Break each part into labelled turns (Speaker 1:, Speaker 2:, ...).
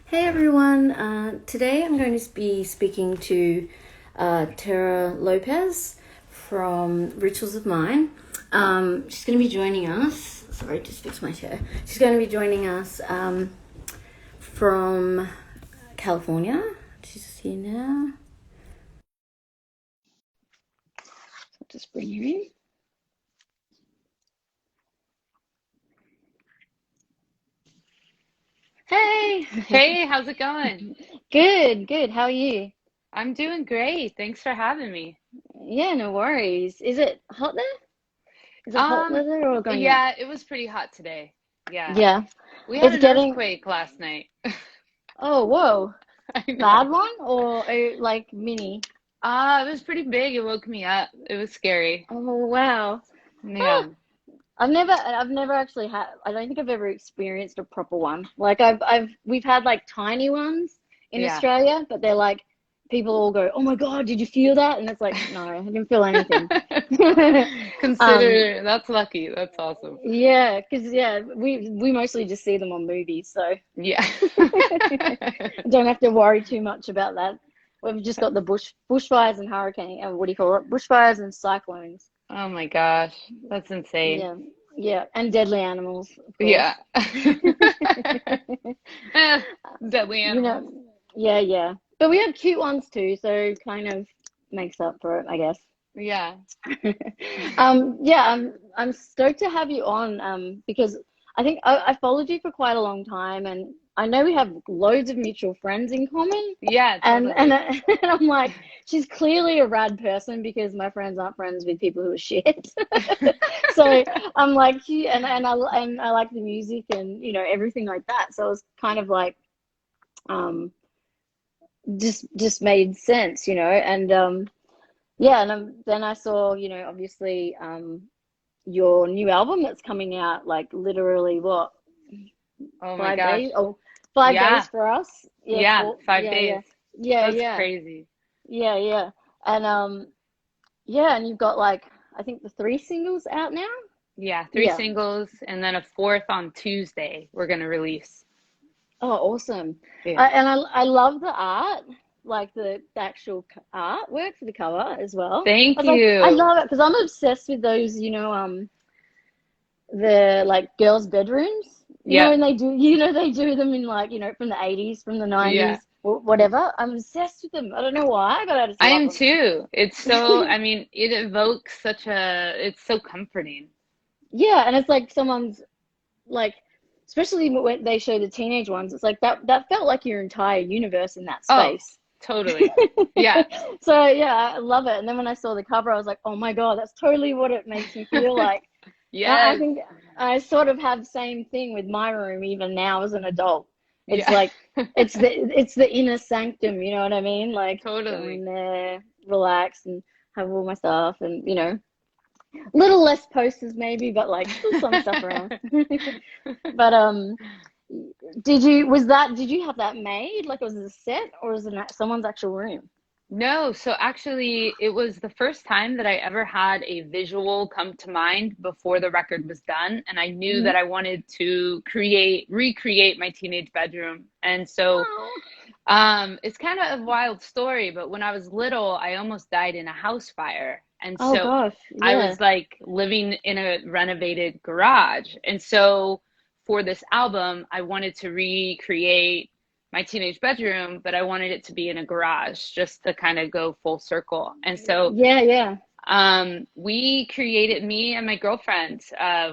Speaker 1: Hey everyone, today I'm going to be speaking to Terra Lopez from Rituals of Mine. She's going to be joining us. Sorry, just fix my chair. She's going to be joining us from California. She's here now. I'll just bring her in. Hey!
Speaker 2: Hey, how's it going?
Speaker 1: Good, good. How are you?
Speaker 2: I'm doing great. Thanks for having me.
Speaker 1: Yeah, no worries. Is it hot there? Is it hot
Speaker 2: Um,
Speaker 1: weather or going up?
Speaker 2: yeah, it was pretty hot today. Yeah.
Speaker 1: Yeah.
Speaker 2: We had
Speaker 1: It's
Speaker 2: an
Speaker 1: getting.
Speaker 2: earthquake last night.
Speaker 1: Oh, whoa.
Speaker 2: I know.
Speaker 1: Bad one or like mini?
Speaker 2: It was pretty big. It woke me up. It was scary.
Speaker 1: Oh wow. Ah,
Speaker 2: Yeah.
Speaker 1: I've never actually had. I don't think I've ever experienced a proper one. Like we've had like tiny ones in
Speaker 2: Yeah.
Speaker 1: Australia, but they're like people all go, "Oh my God, did you feel that?" And it's like, no, I didn't feel anything. Um,
Speaker 2: Consider that's lucky. That's awesome.
Speaker 1: yeah, because yeah, we mostly just see them on movies, so
Speaker 2: Yeah.
Speaker 1: don't have to worry too much about that. We've just got the bushfires and hurricane, what do you call it? Bushfires and cyclones.
Speaker 2: Oh my gosh. That's insane.
Speaker 1: Yeah, yeah, and deadly animals, of course.
Speaker 2: Yeah. Eh, deadly
Speaker 1: You
Speaker 2: animals.
Speaker 1: know, yeah, yeah. But we have cute ones too, so kind of makes up for it, I guess.
Speaker 2: Yeah.
Speaker 1: Yeah, I'm stoked to have you on, because I think I followed you for quite a long time, and I know we have loads of mutual friends in common,
Speaker 2: Yeah,
Speaker 1: and
Speaker 2: totally.
Speaker 1: and I'm like, she's clearly a rad person because my friends aren't friends with people who are shit. So I'm like, and I like the music and everything like that. So it was kind of like, um, just made sense, and yeah, and then I saw, obviously, your new album that's coming out like literally what,
Speaker 2: Oh my
Speaker 1: five
Speaker 2: gosh.
Speaker 1: days? Oh, 5 days
Speaker 2: Yeah.
Speaker 1: for us. Yeah,
Speaker 2: Yeah.
Speaker 1: four.
Speaker 2: Five
Speaker 1: Yeah,
Speaker 2: days.
Speaker 1: yeah, yeah,
Speaker 2: That's
Speaker 1: yeah,
Speaker 2: crazy.
Speaker 1: yeah, yeah. And yeah, and you've got like I think the three singles out now.
Speaker 2: Yeah. Three
Speaker 1: Yeah.
Speaker 2: singles and then a fourth on Tuesday we're gonna release.
Speaker 1: Oh, awesome.
Speaker 2: Yeah.
Speaker 1: And I love the art, like the actual artwork for the cover as well. I
Speaker 2: Thank
Speaker 1: was like, I
Speaker 2: you.
Speaker 1: love it because I'm obsessed with those, the like girls' bedrooms,
Speaker 2: Yep.
Speaker 1: and they do them in like, from the 80s, from the
Speaker 2: Yeah.
Speaker 1: 90s, whatever. I'm obsessed with them. I don't know why, but I just
Speaker 2: I
Speaker 1: love
Speaker 2: am
Speaker 1: them.
Speaker 2: too. It's so, I mean, it evokes it's so comforting.
Speaker 1: Yeah, and it's like someone's like, especially when they show the teenage ones, it's like that felt like your entire universe in that
Speaker 2: Oh,
Speaker 1: space.
Speaker 2: totally. Yeah.
Speaker 1: So yeah, I love it. And then when I saw the cover, I was like, oh my God, that's totally what it makes me feel like. And I
Speaker 2: Yes.
Speaker 1: think I sort of have the same thing with my room even now as an adult. It's
Speaker 2: Yeah.
Speaker 1: like it's the inner sanctum, you know what I mean? Like go
Speaker 2: Totally.
Speaker 1: in there, relax and have all my stuff and little less posters maybe, but like still some stuff around. But did you have that made? Like was it a set or was it someone's actual room?
Speaker 2: No, so actually, it was the first time that I ever had a visual come to mind before the record was done. And I knew that
Speaker 1: Hmm.
Speaker 2: I wanted to recreate my teenage bedroom. And so
Speaker 1: Oh,
Speaker 2: it's kind of a wild story, but when I was little, I almost died in a house fire. And
Speaker 1: oh
Speaker 2: so
Speaker 1: gosh,
Speaker 2: I
Speaker 1: yeah.
Speaker 2: was like living in a renovated garage. And so for this album, I wanted to recreate my teenage bedroom, but I wanted it to be in a garage just to kind of go full circle. And so
Speaker 1: Yeah, yeah.
Speaker 2: we created, me and my girlfriend,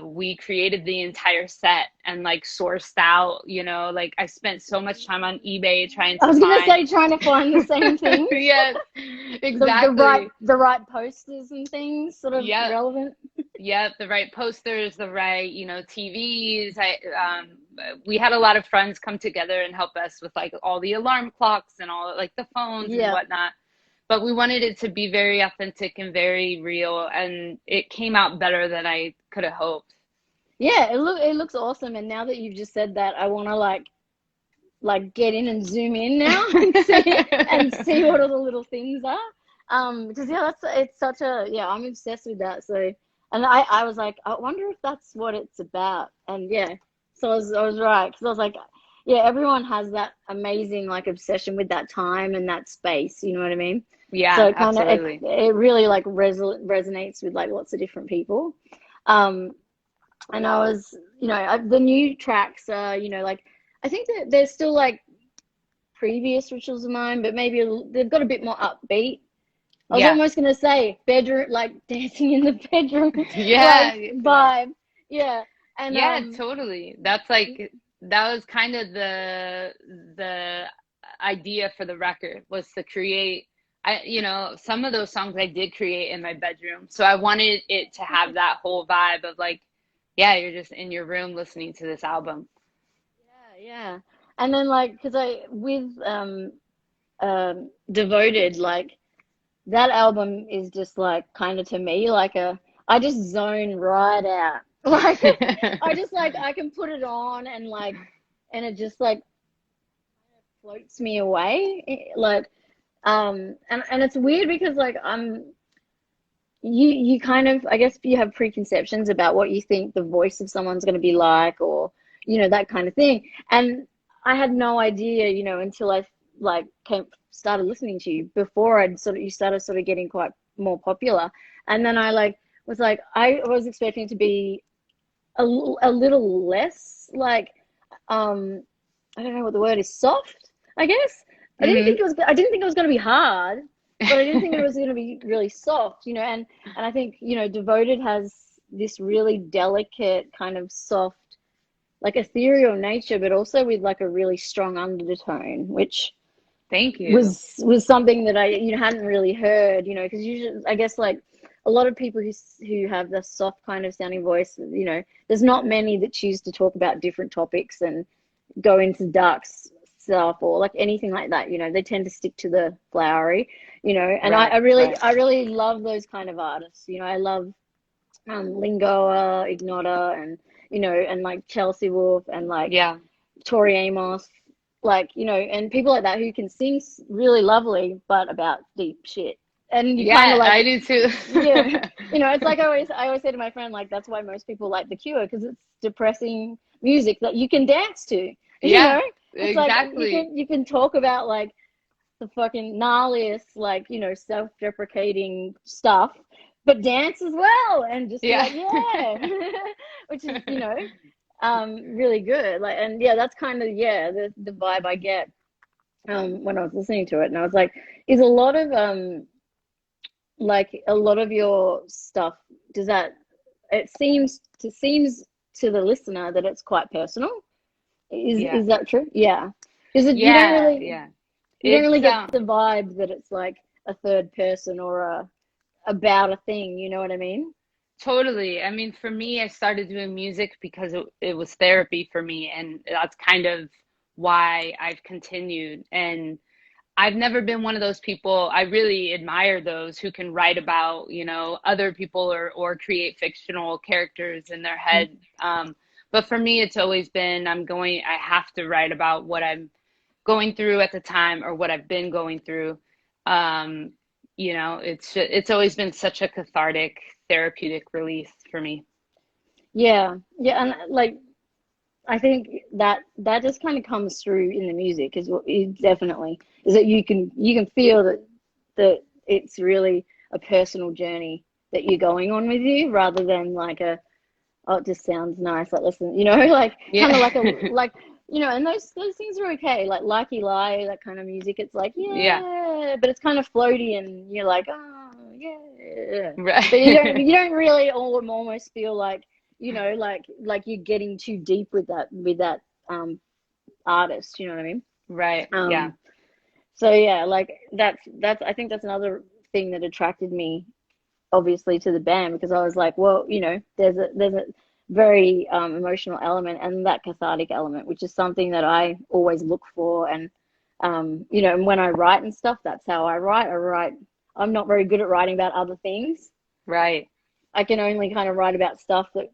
Speaker 2: we created the entire set and like sourced out, like I spent so much time on eBay trying
Speaker 1: I
Speaker 2: to
Speaker 1: was gonna
Speaker 2: find.
Speaker 1: say trying to find the same things.
Speaker 2: Yes,
Speaker 1: The right
Speaker 2: exactly.
Speaker 1: the right posters and things sort of
Speaker 2: Yep.
Speaker 1: relevant.
Speaker 2: Yep. The right posters, the right, TVs. We had a lot of friends come together and help us with like all the alarm clocks and all like the phones and
Speaker 1: Yeah.
Speaker 2: whatnot. But we wanted it to be very authentic and very real, and it came out better than I could have hoped.
Speaker 1: Yeah, it looks awesome. And now that you've just said that, I wanna like get in and zoom in now and see what all the little things are. Because yeah, it's such a yeah, I'm obsessed with that. So and I was like, I wonder if that's what it's about. And yeah, so I was right because I was like, yeah, everyone has that amazing like obsession with that time and that space, you know what I mean? So
Speaker 2: Yeah,
Speaker 1: it kind of
Speaker 2: absolutely.
Speaker 1: it really like resonates with like lots of different people. Um, and I was, the new tracks are, like I think that they're still like previous rituals of mine, but maybe they've got a bit more upbeat. I was
Speaker 2: Yeah.
Speaker 1: almost gonna say bedroom, like dancing in the bedroom,
Speaker 2: Yeah,
Speaker 1: like
Speaker 2: yeah.
Speaker 1: vibe. Yeah, and
Speaker 2: Yeah, totally. That's like that was kind of the idea for the record was to create some of those songs I did create in my bedroom. So I wanted it to have that whole vibe of like, yeah, you're just in your room listening to this album.
Speaker 1: yeah, yeah. And then like, because I with Devoted, like that album is just like kind of to me like I just zone right out. Like I just like I can put it on and like and it just like floats me away. Like and it's weird because like you kind of I guess you have preconceptions about what you think the voice of someone's going to be like or that kind of thing. And I had no idea, until I like came started listening to you before you started sort of getting quite more popular. And then I like was like I was expecting it to be a little less like I don't know what the word is, soft, I guess.
Speaker 2: Hmm.
Speaker 1: I didn't think it was going to be hard, but I didn't think it was going to be really soft, and I think, Devoted has this really delicate kind of soft, like ethereal nature, but also with like a really strong undertone, which
Speaker 2: Thank you.
Speaker 1: was something that I hadn't really heard, because usually I guess like a lot of people who have the soft kind of sounding voice, there's not many that choose to talk about different topics and go into dark stuff or like anything like that. They tend to stick to the flowery, and
Speaker 2: Right, right.
Speaker 1: I really love those kind of artists. I love Lingoa, Ignota, and and like Chelsea Wolfe and like
Speaker 2: Yeah.
Speaker 1: Tori Amos, like and people like that who can sing really lovely, but about deep shit. And you kind of
Speaker 2: Yeah,
Speaker 1: like,
Speaker 2: I do too.
Speaker 1: yeah, it's like I always say to my friend, like that's why most people like The Cure because it's depressing music that you can dance to. You
Speaker 2: Yeah,
Speaker 1: know, it's like
Speaker 2: exactly.
Speaker 1: you can talk about like the fucking gnarliest, like self-deprecating stuff, but dance as well, and just be
Speaker 2: Yeah.
Speaker 1: like, yeah, which is really good. Like, and yeah, that's kind of the vibe I get when I was listening to it, and I was like, is a lot of like a lot of your stuff does that it seems to the listener that it's quite personal.
Speaker 2: Yeah.
Speaker 1: Is that true? Yeah, is it
Speaker 2: Yeah, yeah.
Speaker 1: you don't really
Speaker 2: It's
Speaker 1: get the vibe that it's like a third person or about a thing, you know what I mean?
Speaker 2: totally. I mean, for me, I started doing music because it was therapy for me, and that's kind of why I've continued. And I've never been one of those people. I really admire those who can write about, other people or create fictional characters in their head. But for me, it's always been I have to write about what I'm going through at the time or what I've been going through. Um, it's always been such a cathartic, therapeutic release for me.
Speaker 1: Yeah, yeah, and like I think that just kind of comes through in the music is what it definitely is that you can feel that it's really a personal journey that you're going on with you rather than like oh it just sounds nice like listen like kind of like
Speaker 2: Yeah.
Speaker 1: and those things are okay like Likey Lie that kind of music it's like
Speaker 2: Yeah.
Speaker 1: yeah but it's kind of floaty and you're like oh yeah but
Speaker 2: Right.
Speaker 1: you don't really almost feel like like you're getting too deep with that um artist, you know what I mean?
Speaker 2: Right. Yeah.
Speaker 1: Um so yeah, like that's I think that's another thing that attracted me obviously to the band because I was like, well, there's a very emotional element and that cathartic element, which is something that I always look for and and when I write and stuff, that's how I write. I'm not very good at writing about other things.
Speaker 2: Right.
Speaker 1: I can only kind of write about stuff that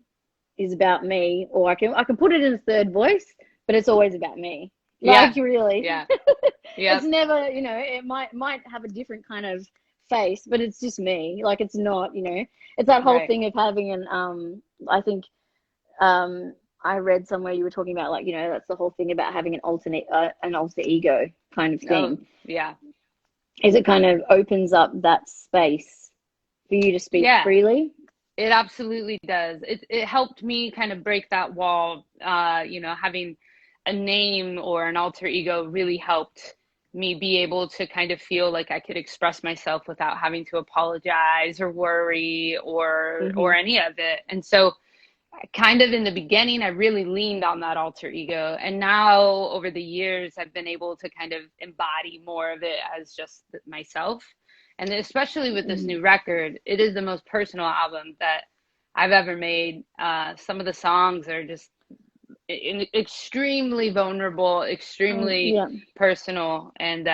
Speaker 1: is about me, or I can put it in a third voice, but it's always about me.
Speaker 2: Yeah.
Speaker 1: Like really,
Speaker 2: Yeah.
Speaker 1: it's
Speaker 2: Yep.
Speaker 1: never, it might have a different kind of face, but it's just me. Like it's not, it's that whole
Speaker 2: Right.
Speaker 1: thing of having an I think um I read somewhere you were talking about, like, that's the whole thing about having an alter ego kind of
Speaker 2: Oh,
Speaker 1: thing.
Speaker 2: yeah.
Speaker 1: Is it kind of opens up that space for you to speak
Speaker 2: Yeah,
Speaker 1: freely?
Speaker 2: it absolutely does. It helped me kind of break that wall. Having a name or an alter ego really helped me be able to kind of feel like I could express myself without having to apologize or worry or
Speaker 1: Hmm.
Speaker 2: any of it. And so kind of in the beginning, I really leaned on that alter ego. And now over the years, I've been able to kind of embody more of it as just myself. And especially with this
Speaker 1: Hmm.
Speaker 2: new record, it is the most personal album that I've ever made. Some of the songs are just extremely vulnerable, extremely
Speaker 1: Yeah.
Speaker 2: personal. And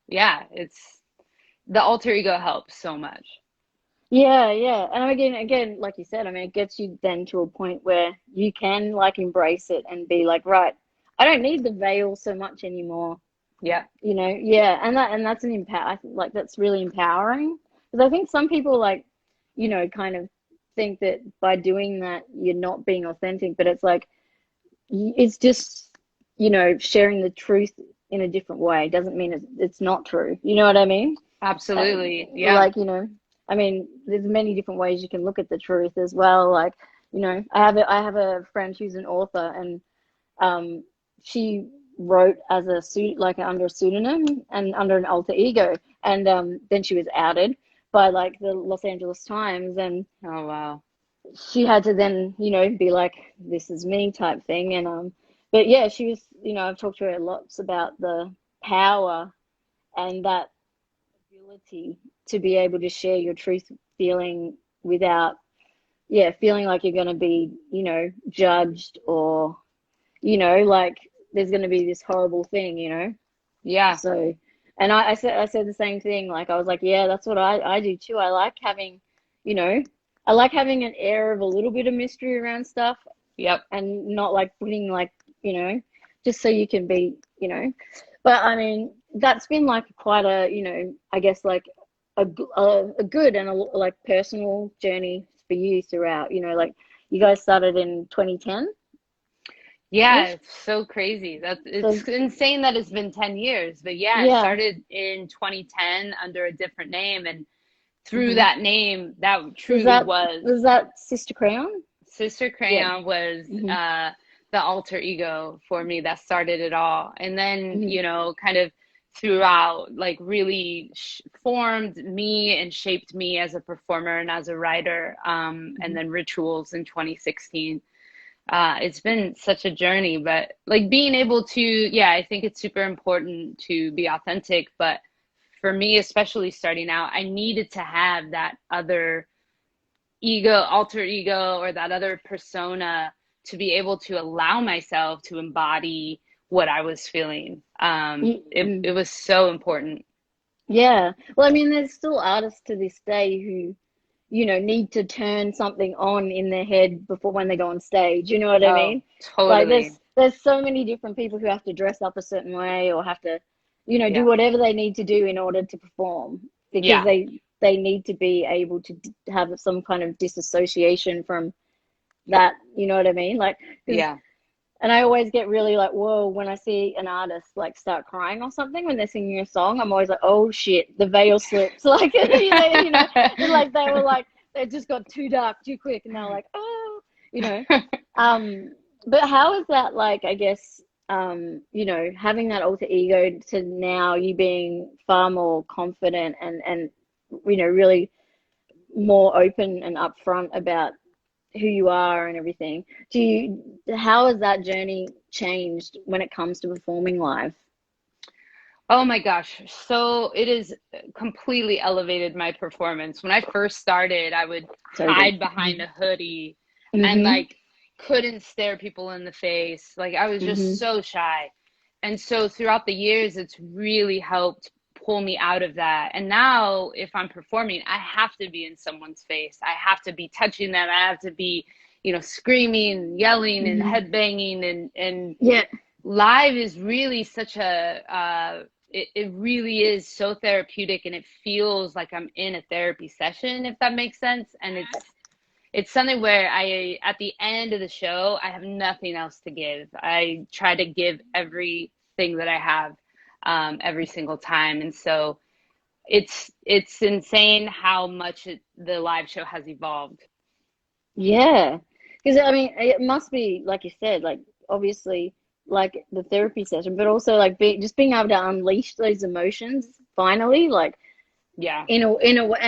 Speaker 2: yeah, it's the alter ego helps so much.
Speaker 1: Yeah, yeah. And again, like you said, I mean, it gets you then to a point where you can like embrace it and be like, right, I don't need the veil so much anymore.
Speaker 2: Yeah.
Speaker 1: Yeah, and that's I think like that's really empowering because I think some people like, kind of think that by doing that you're not being authentic, but it's like it's just, sharing the truth in a different way doesn't mean it's not true. You know what I mean? Uh,
Speaker 2: Absolutely. Yeah.
Speaker 1: like, I mean, there's many different ways you can look at the truth as well. Like, I have a friend who's an author, and um, she wrote as a suit like under a pseudonym and under an alter ego, and then she was outed by like the Los Angeles Times, and
Speaker 2: Oh, wow.
Speaker 1: she had to then, be like, this is me type thing. And but yeah, she was, I've talked to her lots about the power and that ability to be able to share your truth feeling without, yeah, feeling like you're going to be, judged, or, like there's going to be this horrible thing.
Speaker 2: Yeah.
Speaker 1: So, and I said the same thing. Like, I was like, yeah, that's what I do too. You know, I like having an air of a little bit of mystery around stuff,
Speaker 2: Yep.
Speaker 1: and not like putting like, you know, just so you can be. But I mean, that's been like quite a, I guess like a good and like personal journey for you throughout. Like you guys started in 2010
Speaker 2: Yeah,
Speaker 1: ish.
Speaker 2: it's so crazy. It's
Speaker 1: So
Speaker 2: insane that it's been 10 years. But yeah, it
Speaker 1: yeah.
Speaker 2: started in 2010 under a different name. And through
Speaker 1: Hmm.
Speaker 2: that name, that
Speaker 1: Was
Speaker 2: truly
Speaker 1: that
Speaker 2: was
Speaker 1: was that Sister Crayon?
Speaker 2: Sister
Speaker 1: Yeah.
Speaker 2: Crayon was
Speaker 1: Hmm.
Speaker 2: the alter ego for me that started it all. And then,
Speaker 1: Hmm.
Speaker 2: kind of throughout, like really formed me and shaped me as a performer and as a writer. And
Speaker 1: Hmm.
Speaker 2: then Rituals in 2016. It's been such a journey, but like being able to, yeah, I think it's super important to be authentic. But for me, especially starting out, I needed to have that other alter ego, or that other persona to be able to allow myself to embody what I was feeling. It was so important.
Speaker 1: Yeah. Well, I mean, there's still artists to this day who, need to turn something on in their head before when they go on stage. You know what I
Speaker 2: Oh,
Speaker 1: mean? Like
Speaker 2: totally.
Speaker 1: there's so many different people who have to dress up a certain way, or have to, do
Speaker 2: Yeah.
Speaker 1: whatever they need to do in order to perform, because
Speaker 2: Yeah.
Speaker 1: they need to be able to have some kind of disassociation from that. You know what I mean? Like, because
Speaker 2: Yeah.
Speaker 1: and I always get really like, whoa, when I see an artist like start crying or something when they're singing a song. I'm always like, oh shit, the veil slips. Like, like they were like, they just got too dark too quick, and they're like, oh, you know. Um, but how is that like? I guess, having that alter ego to now you being far more confident and really more open and upfront about who you are and everything. How has that journey changed when it comes to performing live?
Speaker 2: Oh my gosh. So it has completely elevated my performance. When I first started, I would
Speaker 1: So good.
Speaker 2: hide behind a hoodie and
Speaker 1: Mm-hmm.
Speaker 2: like couldn't stare people in the face. Like I was just
Speaker 1: Mm-hmm.
Speaker 2: so shy. And so throughout the years, it's really helped pull me out of that. And now if I'm performing, I have to be in someone's face. I have to be touching them. I have to be, screaming, yelling and
Speaker 1: Mm-hmm.
Speaker 2: headbanging and
Speaker 1: Yeah.
Speaker 2: live is really such a it really is so therapeutic, and it feels like I'm in a therapy session, if that makes sense. And it's something where at the end of the show, I have nothing else to give. I try to give everything that I have, every single time. And so it's insane how much the live show has evolved.
Speaker 1: Yeah, because I mean, it must be like you said, like obviously, like the therapy session, but also like just being able to unleash those emotions finally, like
Speaker 2: Yeah.
Speaker 1: and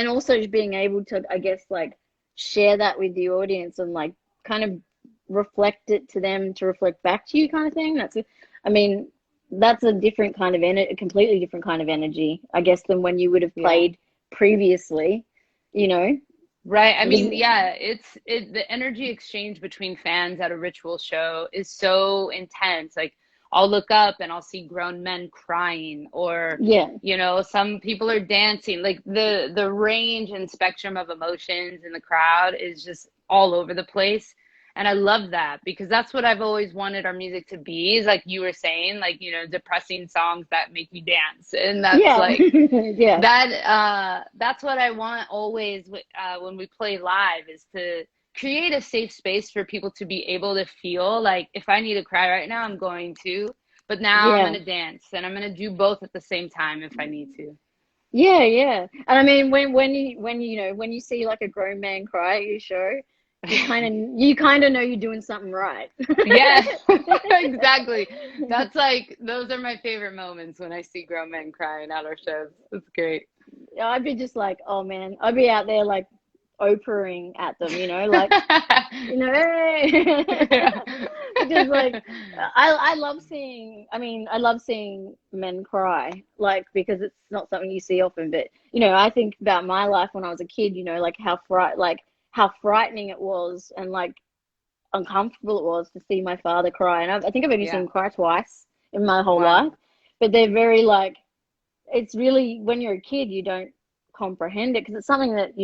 Speaker 1: also just being able to, I guess, like share that with the audience and like kind of reflect it to them to reflect back to you, kind of thing. I mean, that's a different kind of a completely different kind of energy, I guess, than when you would have
Speaker 2: Yeah.
Speaker 1: played previously, you know,
Speaker 2: Right. I
Speaker 1: because
Speaker 2: mean, yeah, the energy exchange between fans at a ritual show is so intense. Like I'll look up and I'll see grown men crying or,
Speaker 1: yeah,
Speaker 2: some people are dancing. Like the range and spectrum of emotions in the crowd is just all over the place. And I love that because that's what I've always wanted our music to be, is like you were saying, like, depressing songs that make you dance. And that's
Speaker 1: yeah,
Speaker 2: like
Speaker 1: yeah.
Speaker 2: that's what I want always, when we play live, is to create a safe space for people to be able to feel like, if I need to cry right now, I'm going to, but now I'm
Speaker 1: Yeah.
Speaker 2: going to dance and I'm going to do both at the same time if I need to.
Speaker 1: Yeah, yeah. And I mean when you see like a grown man cry at your show, you kind of know you're doing something right.
Speaker 2: Yeah, exactly. That's like, those are my favorite moments when I see grown men crying at our shows. It's great.
Speaker 1: I'd be just like, oh man, I'd be out there like Oprahing at them, like, hey.
Speaker 2: Yeah.
Speaker 1: Because like I love seeing, I love seeing men cry, like, because it's not something you see often. But I think about my life when I was a kid, like how frightening it was, and like uncomfortable it was to see my father cry. And I think I've only seen
Speaker 2: Yeah.
Speaker 1: him cry twice in my whole
Speaker 2: Wow.
Speaker 1: life. But they're very like, it's really, when you're a kid, you don't comprehend it because it's something that,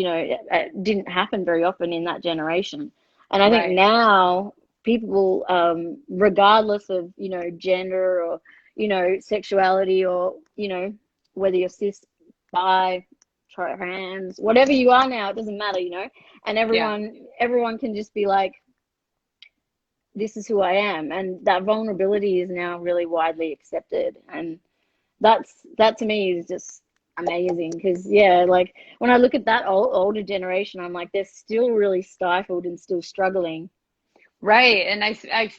Speaker 1: didn't happen very often in that generation. And I think
Speaker 2: Right.
Speaker 1: now people, regardless of, gender or, sexuality or, whether you're cis, bi, trans, whatever you are now, it doesn't matter, and
Speaker 2: Yeah.
Speaker 1: everyone can just be like, this is who I am. And that vulnerability is now really widely accepted. And that to me is just amazing because, yeah, like when I look at that older generation, I'm like, they're still really stifled and still struggling.
Speaker 2: Right. And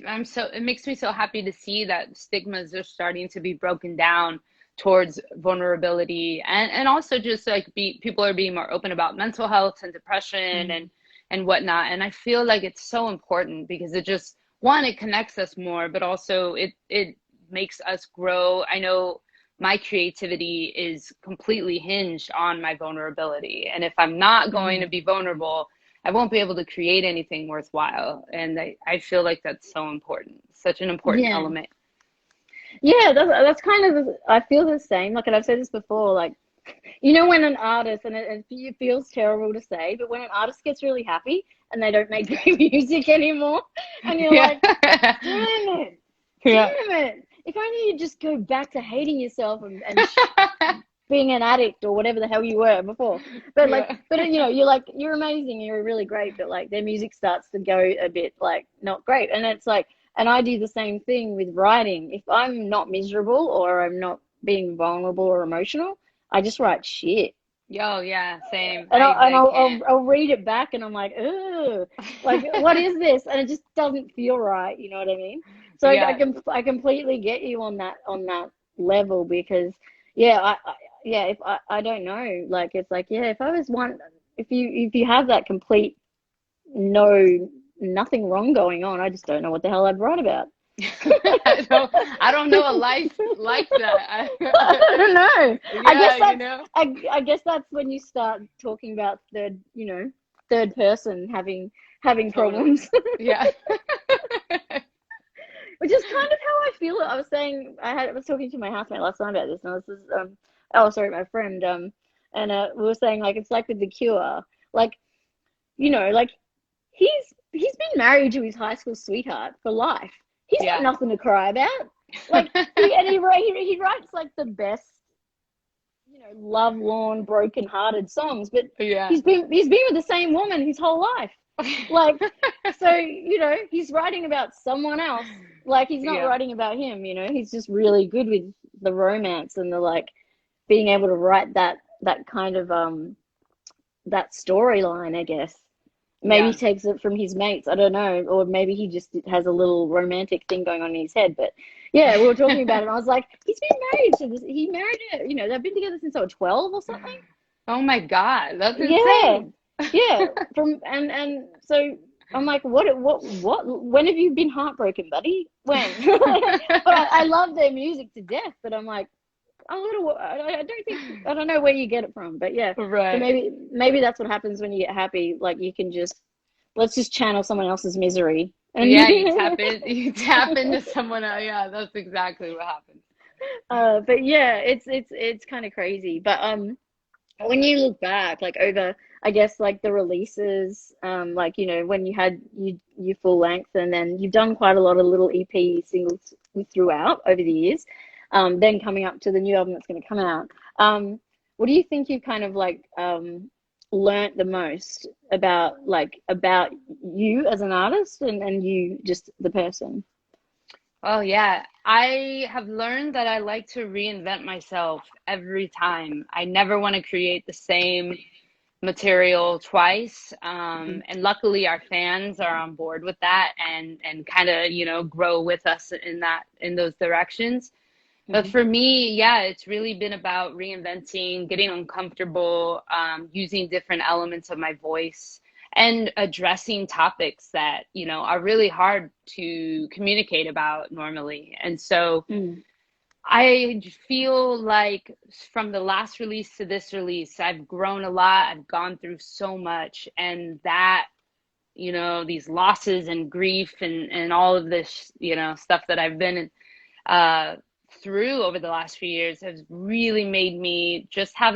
Speaker 2: I'm so, it makes me so happy to see that stigmas are starting to be broken down towards vulnerability, and also just like people are being more open about mental health and depression
Speaker 1: Mm.
Speaker 2: and whatnot. And I feel like it's so important because it just, one, it connects us more, but also it makes us grow. I know my creativity is completely hinged on my vulnerability. And if I'm not going to
Speaker 1: Mm.
Speaker 2: be vulnerable, I won't be able to create anything worthwhile. And I feel like that's so important, such an important
Speaker 1: Yeah,
Speaker 2: element.
Speaker 1: yeah, that's kind of, I feel the same. Like, and I've said this before, like, when an artist, and it feels terrible to say, but when an artist gets really happy and they don't make great music anymore, and you're
Speaker 2: Yeah.
Speaker 1: like, damn it,
Speaker 2: Yeah.
Speaker 1: damn it. If only you just go back to hating yourself and being an addict or whatever the hell you were before. But like,
Speaker 2: Yeah.
Speaker 1: but you're like, you're amazing, you're really great, but like their music starts to go a bit like not great. And it's like, and I do the same thing with writing. If I'm not miserable or I'm not being vulnerable or emotional, I just write shit.
Speaker 2: Yo, yeah, same.
Speaker 1: And
Speaker 2: I can't.
Speaker 1: I'll read it back and I'm like, ugh, like what is this? And it just doesn't feel right. You know what I mean? So
Speaker 2: Yeah.
Speaker 1: I completely get you on that level because, yeah, yeah, if I don't know, like it's like, yeah, if I was one, if you have that complete no, nothing wrong going on, I just don't know what the hell I'd write about.
Speaker 2: I don't know a life like that.
Speaker 1: I don't know. I guess
Speaker 2: Yeah,
Speaker 1: that's I guess that's when you start talking about third person having
Speaker 2: totally.
Speaker 1: problems.
Speaker 2: Yeah.
Speaker 1: Which is kind of how I feel. I was saying I was talking to my housemate last night about this, and I was just, oh, sorry, my friend, and we were saying like it's like with the Cure, like, like he's been married to his high school sweetheart for life. He's got
Speaker 2: Yeah.
Speaker 1: nothing to cry about. Like he writes like the best, lovelorn, broken-hearted songs, but
Speaker 2: Yeah.
Speaker 1: he's been with the same woman his whole life. Like, so, he's writing about someone else. Like, he's not
Speaker 2: Yeah.
Speaker 1: writing about him, he's just really good with the romance and the like being able to write that kind of that storyline, I guess. Maybe he
Speaker 2: Yeah.
Speaker 1: takes it from his mates, I don't know, or maybe he just has a little romantic thing going on in his head. But yeah, we were talking about it, and I was like, he's been married to this. He married her. They've been together since they were 12 or something.
Speaker 2: Oh my God, that's
Speaker 1: Yeah,
Speaker 2: insane.
Speaker 1: yeah. From and so I'm like, what? When have you been heartbroken, buddy? When? But I love their music to death. But I'm like, a little. I don't think. I don't know where you get it from. But yeah. So
Speaker 2: Right.
Speaker 1: maybe that's what happens when you get happy. Like you can just let's just channel someone else's misery. And
Speaker 2: Yeah, you tap into someone else. Yeah, that's exactly what happens.
Speaker 1: but yeah, it's kind of crazy. But when you look back, like over, I guess like the releases, like when you had you full length, and then you've done quite a lot of little EP singles throughout over the years. Then coming up to the new album that's going to come out. What do you think you kind of like learnt the most about you as an artist and you just the person?
Speaker 2: Oh yeah, I have learned that I like to reinvent myself every time. I never want to create the same material twice.
Speaker 1: Mm-hmm.
Speaker 2: And luckily our fans are on board with that and kind of, grow with us in those directions. But
Speaker 1: Mm-hmm.
Speaker 2: for me, yeah, it's really been about reinventing, getting uncomfortable, using different elements of my voice and addressing topics that, are really hard to communicate about normally. And so
Speaker 1: Mm.
Speaker 2: I feel like from the last release to this release, I've grown a lot. I've gone through so much. And that, these losses and grief and all of this, stuff that I've been uh, through over the last few years has really made me just have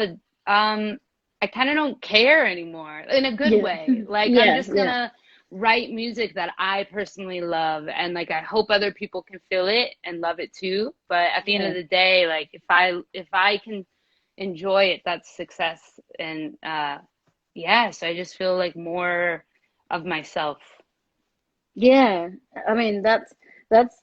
Speaker 2: I kind of don't care anymore in a good
Speaker 1: Yeah.
Speaker 2: way. Like I'm
Speaker 1: Yeah.
Speaker 2: just
Speaker 1: Yeah.
Speaker 2: gonna write music that I personally love, and like I hope other people can feel it and love it too. But at the end of
Speaker 1: Yeah.
Speaker 2: the day, like if I can enjoy it, that's success. And yeah, so I just feel like more of myself.
Speaker 1: Yeah. I mean, that's that's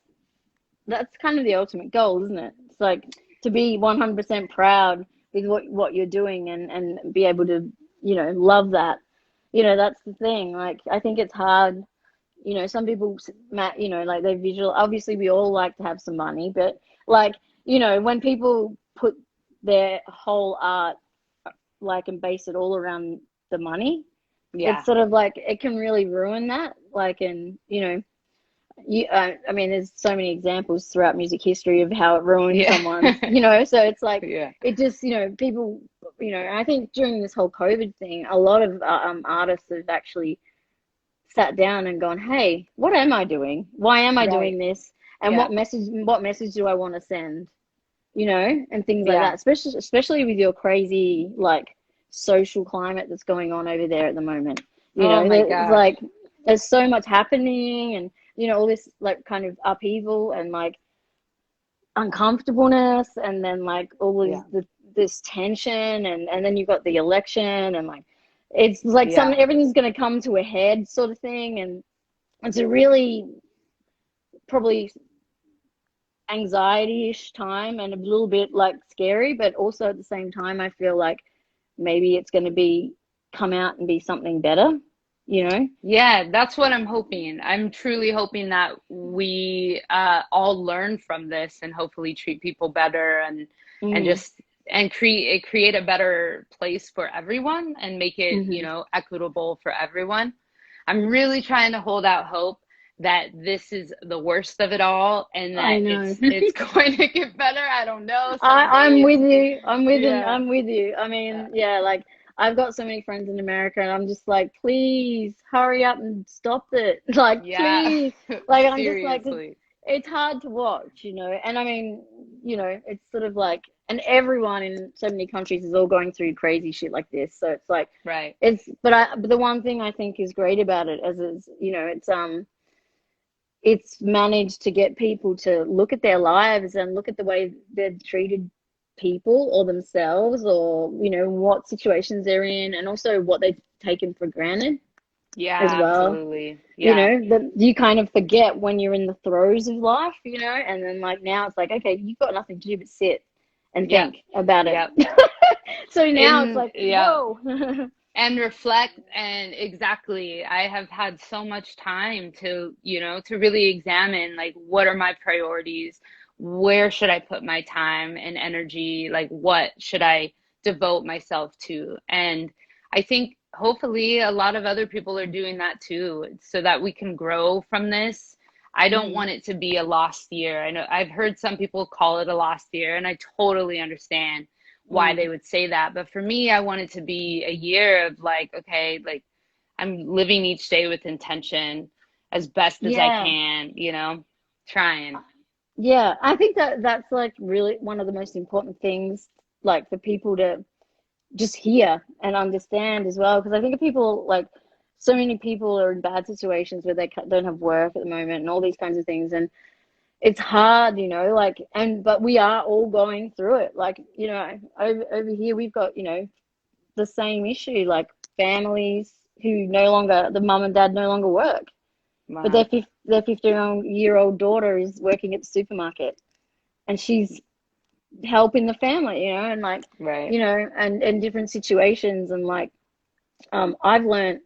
Speaker 1: kind of the ultimate goal, isn't it? It's like to be 100% proud with what you're doing and be able to, love that. That's the thing. Like I think it's hard. Some people, like they visual. Obviously, we all like to have some money, but like, when people put their whole art like and base it all around the money,
Speaker 2: Yeah.
Speaker 1: it's sort of like it can really ruin that. Like, and I mean, there's so many examples throughout music history of how it ruined
Speaker 2: Yeah.
Speaker 1: someone, so it's like,
Speaker 2: Yeah.
Speaker 1: it just, people, I think during this whole COVID thing, a lot of artists have actually sat down and gone, hey, what am I doing? Why am I
Speaker 2: Right.
Speaker 1: doing this? And
Speaker 2: Yeah.
Speaker 1: what message do I want to send? And things like
Speaker 2: Yeah.
Speaker 1: that, especially with your crazy, like, social climate that's going on over there at the moment.
Speaker 2: Oh my
Speaker 1: There's
Speaker 2: gosh.
Speaker 1: like, there's so much happening and, all this like kind of upheaval and like uncomfortableness and then like all
Speaker 2: Yeah.
Speaker 1: this tension and then you've got the election and like it's like
Speaker 2: Yeah.
Speaker 1: something everything's going to come to a head sort of thing, and it's a really probably anxiety-ish time and a little bit like scary, but also at the same time I feel like maybe it's going to be come out and be something better, you know.
Speaker 2: Yeah, that's what I'm hoping. I'm truly hoping that we all learn from this and hopefully treat people better and
Speaker 1: Mm.
Speaker 2: just and create a better place for everyone and make it,
Speaker 1: Hmm.
Speaker 2: equitable for everyone. I'm really trying to hold out hope that this is the worst of it all and
Speaker 1: I
Speaker 2: that
Speaker 1: know.
Speaker 2: it's going to get better. I don't know, some
Speaker 1: I'm
Speaker 2: days.
Speaker 1: with you.
Speaker 2: Yeah.
Speaker 1: I'm with you. I
Speaker 2: Yeah.
Speaker 1: mean, yeah, like I've got so many friends in America and I'm just like, please hurry up and stop it. Like,
Speaker 2: Yeah.
Speaker 1: please. Like I'm just like
Speaker 2: Seriously.
Speaker 1: it's hard to watch, And I mean, it's sort of like and everyone in so many countries is all going through crazy shit like this. So it's like
Speaker 2: Right.
Speaker 1: but the one thing I think is great about it is, it's managed to get people to look at their lives and look at the way they've treated people or themselves or what situations they're in and also what they've taken for granted. as
Speaker 2: Yeah,
Speaker 1: well.
Speaker 2: absolutely.
Speaker 1: You
Speaker 2: Yeah.
Speaker 1: know, that you kind of forget when you're in the throes of life, you know, and then like now it's like, okay, you've got nothing to do but sit and
Speaker 2: Yep.
Speaker 1: think about it.
Speaker 2: Yep.
Speaker 1: So now it's
Speaker 2: In
Speaker 1: like,
Speaker 2: yeah.
Speaker 1: whoa.
Speaker 2: And reflect, and exactly, I have had so much time to, to really examine, like, what are my priorities? Where should I put my time and energy? Like, what should I devote myself to? And I think hopefully a lot of other people are doing that too, so that we can grow from this. I don't
Speaker 1: Mm,
Speaker 2: want it to be a lost year. I know I've heard some people call it a lost year, and I totally understand why they
Speaker 1: mm.
Speaker 2: would say that. But for me, I want it to be a year of, like, okay, like, I'm living each day with intention as best as I
Speaker 1: Yeah.
Speaker 2: can, trying.
Speaker 1: Yeah. I think that that's like really one of the most important things, like for people to just hear and understand as well. Because I think people like so many people are in bad situations where they don't have work at the moment and all these kinds of things. And it's hard, you know, like, and but we are all going through it. Like, you know, over here we've got, you know, the same issue, like families who no longer, the mum and dad no longer work, but
Speaker 2: Wow.
Speaker 1: their 15-year-old daughter is working at the supermarket and she's helping the family, you know, and like,
Speaker 2: Right.
Speaker 1: you know, and in different situations. And like, I've learned,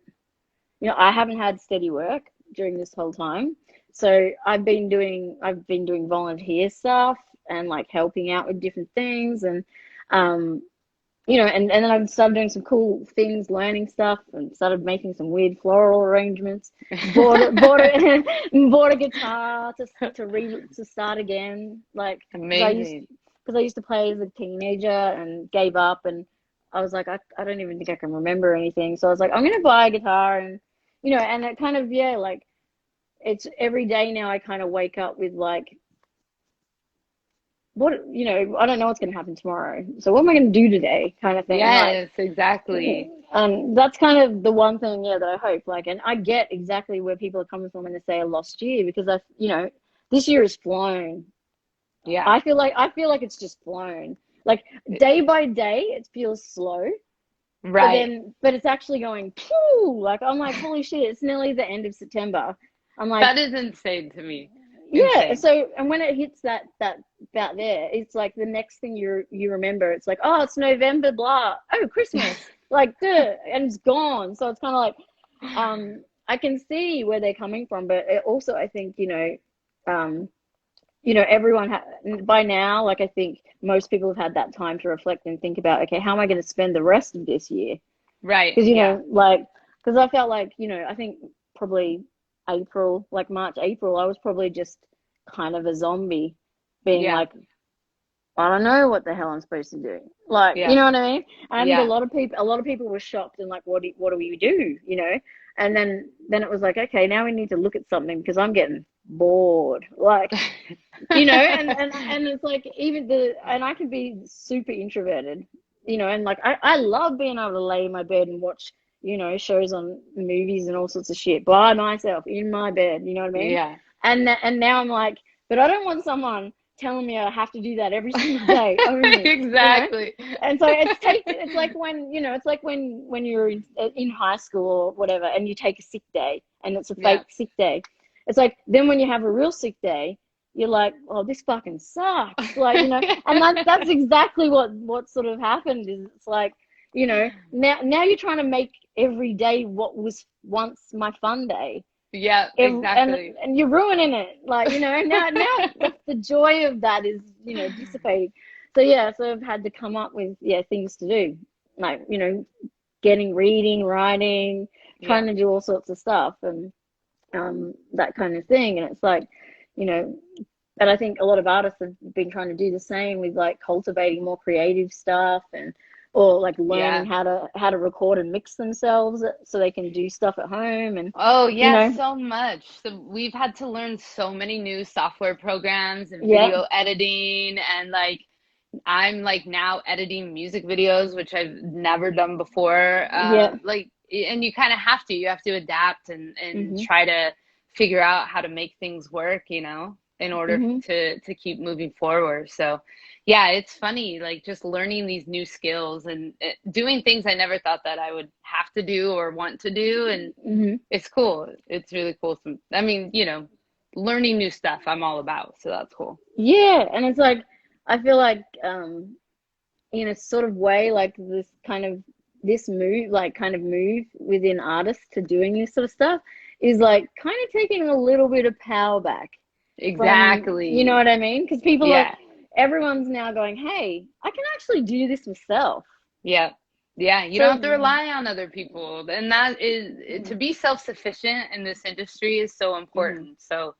Speaker 1: you know, I haven't had steady work during this whole time. So I've been doing volunteer stuff and like helping out with different things. And um you know, and then I've started doing some cool things, learning stuff, and started making some weird floral arrangements. Bought a guitar to start again, like
Speaker 2: Amazing.
Speaker 1: because I used to play as a teenager and gave up, and I was like, I don't even think I can remember anything. So I was like, I'm gonna buy a guitar, and you know, and it kind of, yeah, like it's every day now. I kind of wake up with like, what, you know, I don't know what's going to happen tomorrow. So what am I going to do today, kind of thing. Like,
Speaker 2: Yes, exactly.
Speaker 1: and that's kind of the one thing, yeah, that I hope. Like, and I get exactly where people are coming from when they say a lost year, because you know, this year has flown.
Speaker 2: Yeah.
Speaker 1: I feel like it's just flown. Like day by day, it feels slow,
Speaker 2: Right.
Speaker 1: but it's actually going, phew, like I'm like, holy shit, it's nearly the end of September. I'm like,
Speaker 2: That is insane to me.
Speaker 1: yeah.
Speaker 2: Insane.
Speaker 1: So, and when it hits that about there, it's like the next thing you remember, it's like, oh, it's November, blah. Oh, Christmas, like, duh, and it's gone. So it's kind of like, I can see where they're coming from, but it also, I think, um, you know, by now, like, I think most people have had that time to reflect and think about, okay, how am I going to spend the rest of this year?
Speaker 2: Right.
Speaker 1: Because, you
Speaker 2: Yeah.
Speaker 1: know, like, because I felt like, you know, I think probably April, like March, April, I was probably just kind of a zombie, being
Speaker 2: Yeah.
Speaker 1: like, I don't know what the hell I'm supposed to do. Like, you
Speaker 2: Yeah.
Speaker 1: know what I mean? And I think
Speaker 2: Yeah.
Speaker 1: a lot of people were shocked and like, what do we do? You know? And then it was like, okay, now we need to look at something because I'm getting bored. Like, you know, and it's like and I can be super introverted, you know, and like I love being able to lay in my bed and watch, you know, shows on movies and all sorts of shit by myself in my bed, you know what I mean?
Speaker 2: Yeah.
Speaker 1: And now I'm like, but I don't want someone telling me I have to do that every single day only, you know?
Speaker 2: Exactly.
Speaker 1: And so it's like when, you know, it's like when you're in high school or whatever and you take a sick day and it's a
Speaker 2: Yeah.
Speaker 1: fake sick day. It's like then when you have a real sick day, you're like, oh, this fucking sucks. Like, you know, and that's exactly what sort of happened is it's like, you know, now you're trying to make every day what was once my fun day.
Speaker 2: Yeah, exactly.
Speaker 1: And you're ruining it. Like, you know, now the joy of that is, you know, dissipating. So yeah, so I've had to come up with, yeah, things to do. Like, you know, reading, writing,
Speaker 2: Yeah.
Speaker 1: trying to do all sorts of stuff and that kind of thing. And it's like, you know, but I think a lot of artists have been trying to do the same with like cultivating more creative stuff and or like learning
Speaker 2: Yeah.
Speaker 1: how to record and mix themselves so they can do stuff at home and
Speaker 2: Oh,
Speaker 1: you
Speaker 2: yes,
Speaker 1: know,
Speaker 2: so much. So we've had to learn so many new software programs and
Speaker 1: yeah,
Speaker 2: video editing, and like I'm like now editing music videos, which I've never done before.
Speaker 1: yeah,
Speaker 2: Like, and you kind of have to. You have to adapt and
Speaker 1: mhm,
Speaker 2: try to figure out how to make things work, in order
Speaker 1: mhm,
Speaker 2: to keep moving forward. So, Yeah, it's funny, like just learning these new skills and doing things I never thought that I would have to do or want to do. And
Speaker 1: Hmm.
Speaker 2: it's cool. It's really cool. I mean, learning new stuff I'm all about. So that's cool.
Speaker 1: Yeah, and it's like I feel like in a sort of way like this move like kind of move within artists to doing this sort of stuff is like kind of taking a little bit of power back from, you know
Speaker 2: Exactly.
Speaker 1: what I mean? Because people like
Speaker 2: Yeah.
Speaker 1: everyone's now going, hey, I can actually do this myself.
Speaker 2: Yeah. Yeah. You don't have to
Speaker 1: So
Speaker 2: rely on other people. And that is to be self-sufficient in this industry is so
Speaker 1: mhm.
Speaker 2: important. So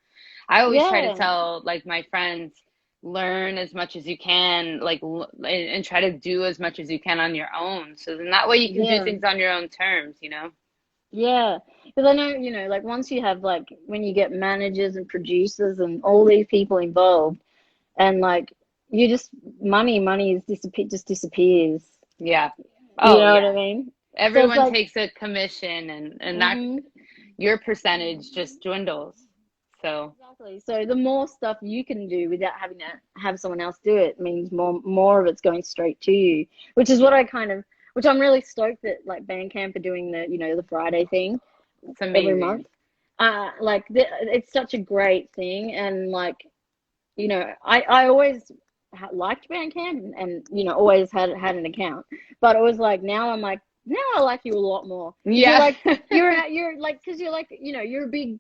Speaker 2: I always try to
Speaker 1: Yeah,
Speaker 2: tell like my friends, learn as much as you can, like, and try to do as much as you can on your own. So then that way you can do
Speaker 1: yeah,
Speaker 2: things on your own terms, you know?
Speaker 1: yeah. Because I know, like once you have like when you get managers and producers and all these people involved, and like you just money is just disappears.
Speaker 2: Yeah.
Speaker 1: You
Speaker 2: Oh,
Speaker 1: know what I
Speaker 2: yeah.
Speaker 1: mean? So it's
Speaker 2: Everyone
Speaker 1: like,
Speaker 2: takes a commission and that
Speaker 1: hmm
Speaker 2: your percentage just dwindles. So,
Speaker 1: exactly. So the more stuff you can do without having to have someone else do it means more of it's going straight to you, which is what
Speaker 2: yeah,
Speaker 1: which I'm really stoked that like Bandcamp are doing the Friday thing
Speaker 2: it's
Speaker 1: every
Speaker 2: amazing.
Speaker 1: month. Like it's such a great thing, and like I always liked Bandcamp and always had an account, but it was like now I'm like now I like you a lot more because
Speaker 2: Yeah.
Speaker 1: you're like because you're like you're a big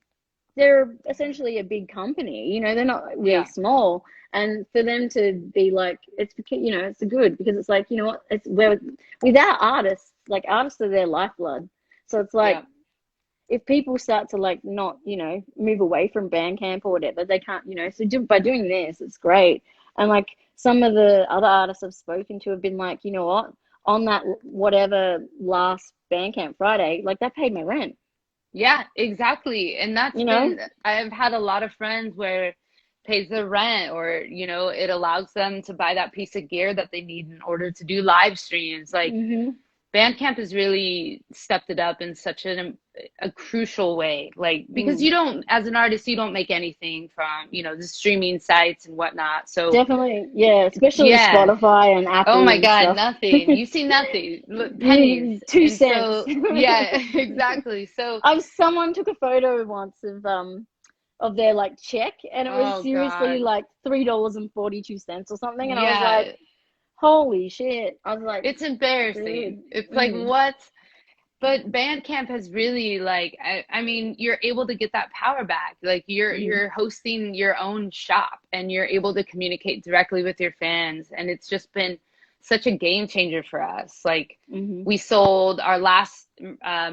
Speaker 1: they're essentially a big company. They're not really
Speaker 2: Yeah.
Speaker 1: small. And for them to be like, it's good because it's like, what, it's where without artists, like artists are their lifeblood. So it's like
Speaker 2: Yeah.
Speaker 1: if people start to like not, move away from Bandcamp or whatever, they can't, so by doing this, it's great. And like some of the other artists I've spoken to have been like, you know what, on that whatever last Bandcamp Friday, like that paid my rent,
Speaker 2: Yeah, exactly. And that's
Speaker 1: you know?
Speaker 2: been, I've had a lot of friends where it pays the rent or, it allows them to buy that piece of gear that they need in order to do live streams. Like
Speaker 1: Hmm.
Speaker 2: Bandcamp has really stepped it up in such a crucial way. Like, because
Speaker 1: Mm.
Speaker 2: you don't, as an artist, you don't make anything from, the streaming sites and whatnot. So,
Speaker 1: Definitely, yeah, especially
Speaker 2: yeah.
Speaker 1: Spotify and
Speaker 2: Oh
Speaker 1: Apple
Speaker 2: my
Speaker 1: and
Speaker 2: God,
Speaker 1: stuff.
Speaker 2: nothing. You see nothing. Look, pennies.
Speaker 1: You 2 cents.
Speaker 2: And so, yeah, exactly. So,
Speaker 1: Someone took a photo once of their like check, and it was
Speaker 2: oh
Speaker 1: seriously
Speaker 2: God.
Speaker 1: like $3.42 or something, and I was like,
Speaker 2: Yeah,
Speaker 1: holy shit! I was like,
Speaker 2: it's embarrassing.
Speaker 1: dude.
Speaker 2: It's like,
Speaker 1: Mm,
Speaker 2: what? But Bandcamp has really like I mean, you're able to get that power back. Like
Speaker 1: mm,
Speaker 2: you're hosting your own shop and you're able to communicate directly with your fans. And it's just been such a game changer for us. Like
Speaker 1: mm-hmm.
Speaker 2: we sold our last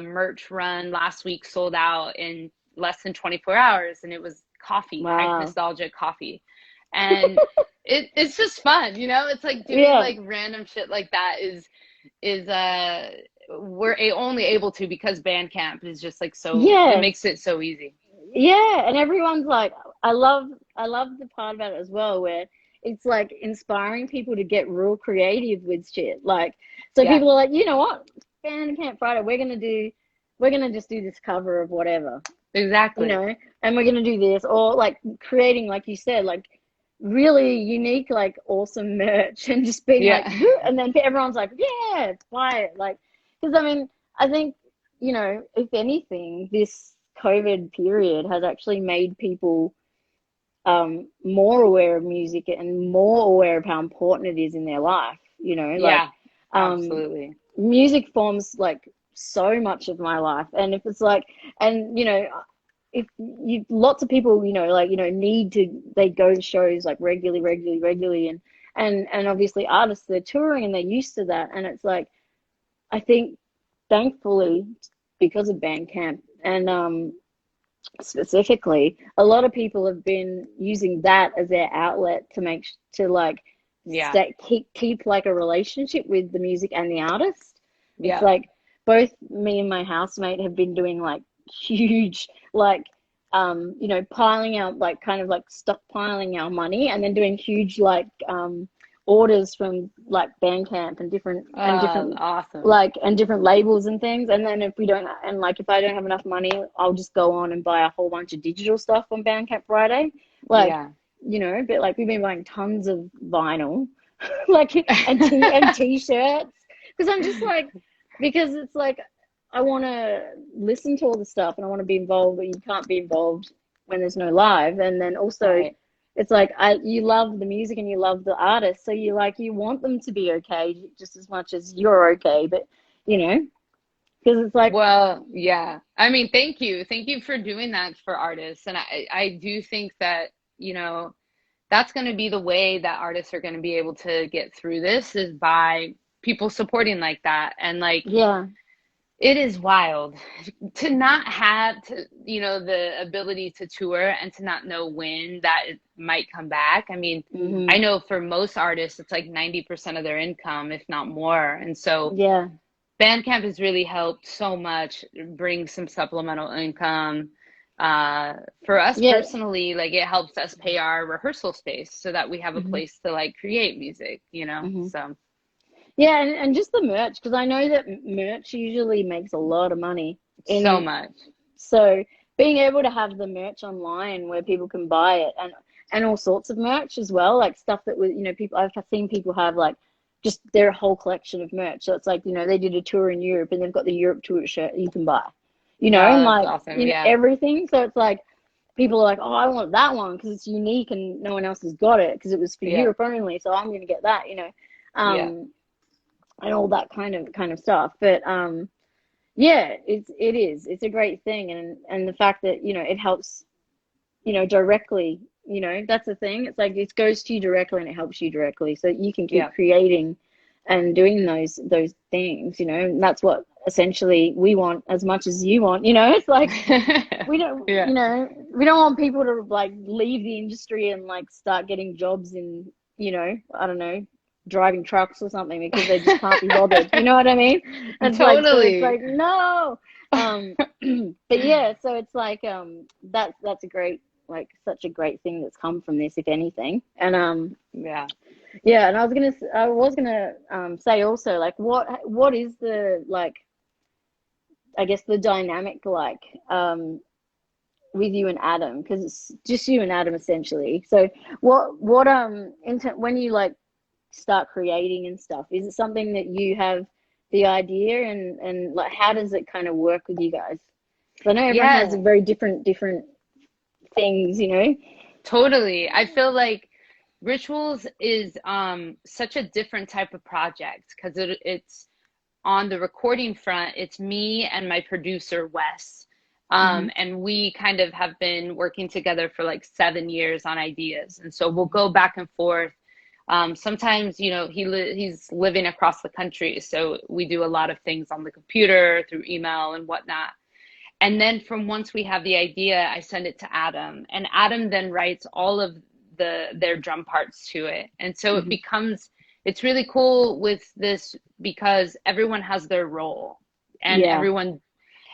Speaker 2: merch run last week sold out in less than 24 hours and it was coffee, hype
Speaker 1: Wow.
Speaker 2: nostalgia coffee. And it's just fun, It's like doing
Speaker 1: Yeah.
Speaker 2: like random shit like that is we're only able to because Bandcamp is just like so it
Speaker 1: Yeah.
Speaker 2: makes it so easy.
Speaker 1: Yeah, and everyone's like, I love the part about it as well, where it's like inspiring people to get real creative with shit. Like, so
Speaker 2: Yeah,
Speaker 1: people are like, you know what, Bandcamp Friday, we're gonna just do this cover of whatever, you
Speaker 2: exactly.
Speaker 1: know, and we're gonna do this, or like creating, like you said, like really unique, like awesome merch, and just being like,
Speaker 2: Yeah.
Speaker 1: woo, and then everyone's like, yeah, buy it, like, because I mean, I think if anything, this COVID period has actually made people more aware of music and more aware of how important it is in their life. Like
Speaker 2: Yeah,
Speaker 1: um,
Speaker 2: absolutely.
Speaker 1: music forms like so much of my life, and if it's like, and if you lots of people like need to they go to shows like regularly, and obviously artists they're touring and they're used to that, and it's like I think thankfully because of Bandcamp and specifically, a lot of people have been using that as their outlet to like
Speaker 2: Yeah.
Speaker 1: keep like a relationship with the music and the artist. It's
Speaker 2: Yeah.
Speaker 1: like both me and my housemate have been doing like huge like piling out like kind of like stockpiling our money and then doing huge like orders from like Bandcamp and different
Speaker 2: Awesome.
Speaker 1: like and different labels and things, and then if we don't and like if I don't have enough money I'll just go on and buy a whole bunch of digital stuff on Bandcamp Friday, like
Speaker 2: Yeah.
Speaker 1: but like we've been buying tons of vinyl, like and t-shirts, because I'm just like, because it's like I want to listen to all the stuff and I want to be involved, but you can't be involved when there's no live. And then also
Speaker 2: Right.
Speaker 1: it's like you love the music and you love the artist, so you want them to be okay just as much as you're okay, but you know, because it's like,
Speaker 2: Well, yeah. I mean, thank you. Thank you for doing that for artists. And I do think that, you know, that's going to be the way that artists are going to be able to get through this is by people supporting like that. And like,
Speaker 1: yeah,
Speaker 2: it is wild to not have to, you know, the ability to tour and to not know when that it might come back. I mean, I
Speaker 1: hmm,
Speaker 2: know for most artists, it's like 90% of their income, if not more. And so
Speaker 1: yeah,
Speaker 2: Bandcamp has really helped so much bring some supplemental income. For us
Speaker 1: yeah,
Speaker 2: personally, like it helps us pay our rehearsal space so that we have a
Speaker 1: hmm,
Speaker 2: place to like create music, you know?
Speaker 1: hmm,
Speaker 2: So
Speaker 1: yeah, and just the merch, because I know that merch usually makes a lot of money
Speaker 2: so
Speaker 1: in.
Speaker 2: much.
Speaker 1: So being able to have the merch online where people can buy it, and all sorts of merch as well, like stuff that was, you know, people, I've seen people have like just their whole collection of merch. So it's like, you know, they did a tour in Europe and they've got the Europe tour shirt you can buy, you know, and
Speaker 2: Oh, that's
Speaker 1: like,
Speaker 2: awesome.
Speaker 1: you know,
Speaker 2: Yeah.
Speaker 1: everything. So it's like people are like, oh, I want that one because it's unique and no one else has got it because it was for
Speaker 2: Yeah.
Speaker 1: Europe only. So I'm going to get that, you know,
Speaker 2: Yeah.
Speaker 1: um, and all that kind of stuff. But yeah, it's a great thing, and the fact that, you know, it helps, you know, directly, you know, that's the thing. It's like it goes to you directly and it helps you directly, so you can keep
Speaker 2: Yeah.
Speaker 1: creating and doing those things, you know. And that's what essentially we want as much as you want, you know. It's like we don't,
Speaker 2: Yeah.
Speaker 1: you know, we don't want people to like leave the industry and like start getting jobs in, you know, I don't know, driving trucks or something because they just can't be bothered. You know what I mean? It's like, so it's
Speaker 2: Totally.
Speaker 1: like, no. But yeah, so it's like that's a great, like such a great thing that's come from this, if anything. And
Speaker 2: Yeah.
Speaker 1: yeah, and I was gonna say also, like, what is the, like, I guess the dynamic like with you and Adam, because it's just you and Adam essentially. So what when you like start creating and stuff, is it something that you have the idea, and like how does it kind of work with you guys? Because I know everyone has a
Speaker 2: Yeah.
Speaker 1: very different things, you know.
Speaker 2: Totally. I feel like Rituals is such a different type of project because it's on the recording front, it's me and my producer Wes.
Speaker 1: Hmm.
Speaker 2: And we kind of have been working together for like 7 years on ideas. And so we'll go back and forth. Sometimes, you know, he's living across the country, so we do a lot of things on the computer through email and whatnot. And then from once we have the idea, I send it to Adam, and Adam then writes all of their drum parts to it. And so it
Speaker 1: Hmm.
Speaker 2: becomes it's really cool with this because everyone has their role and
Speaker 1: Yeah.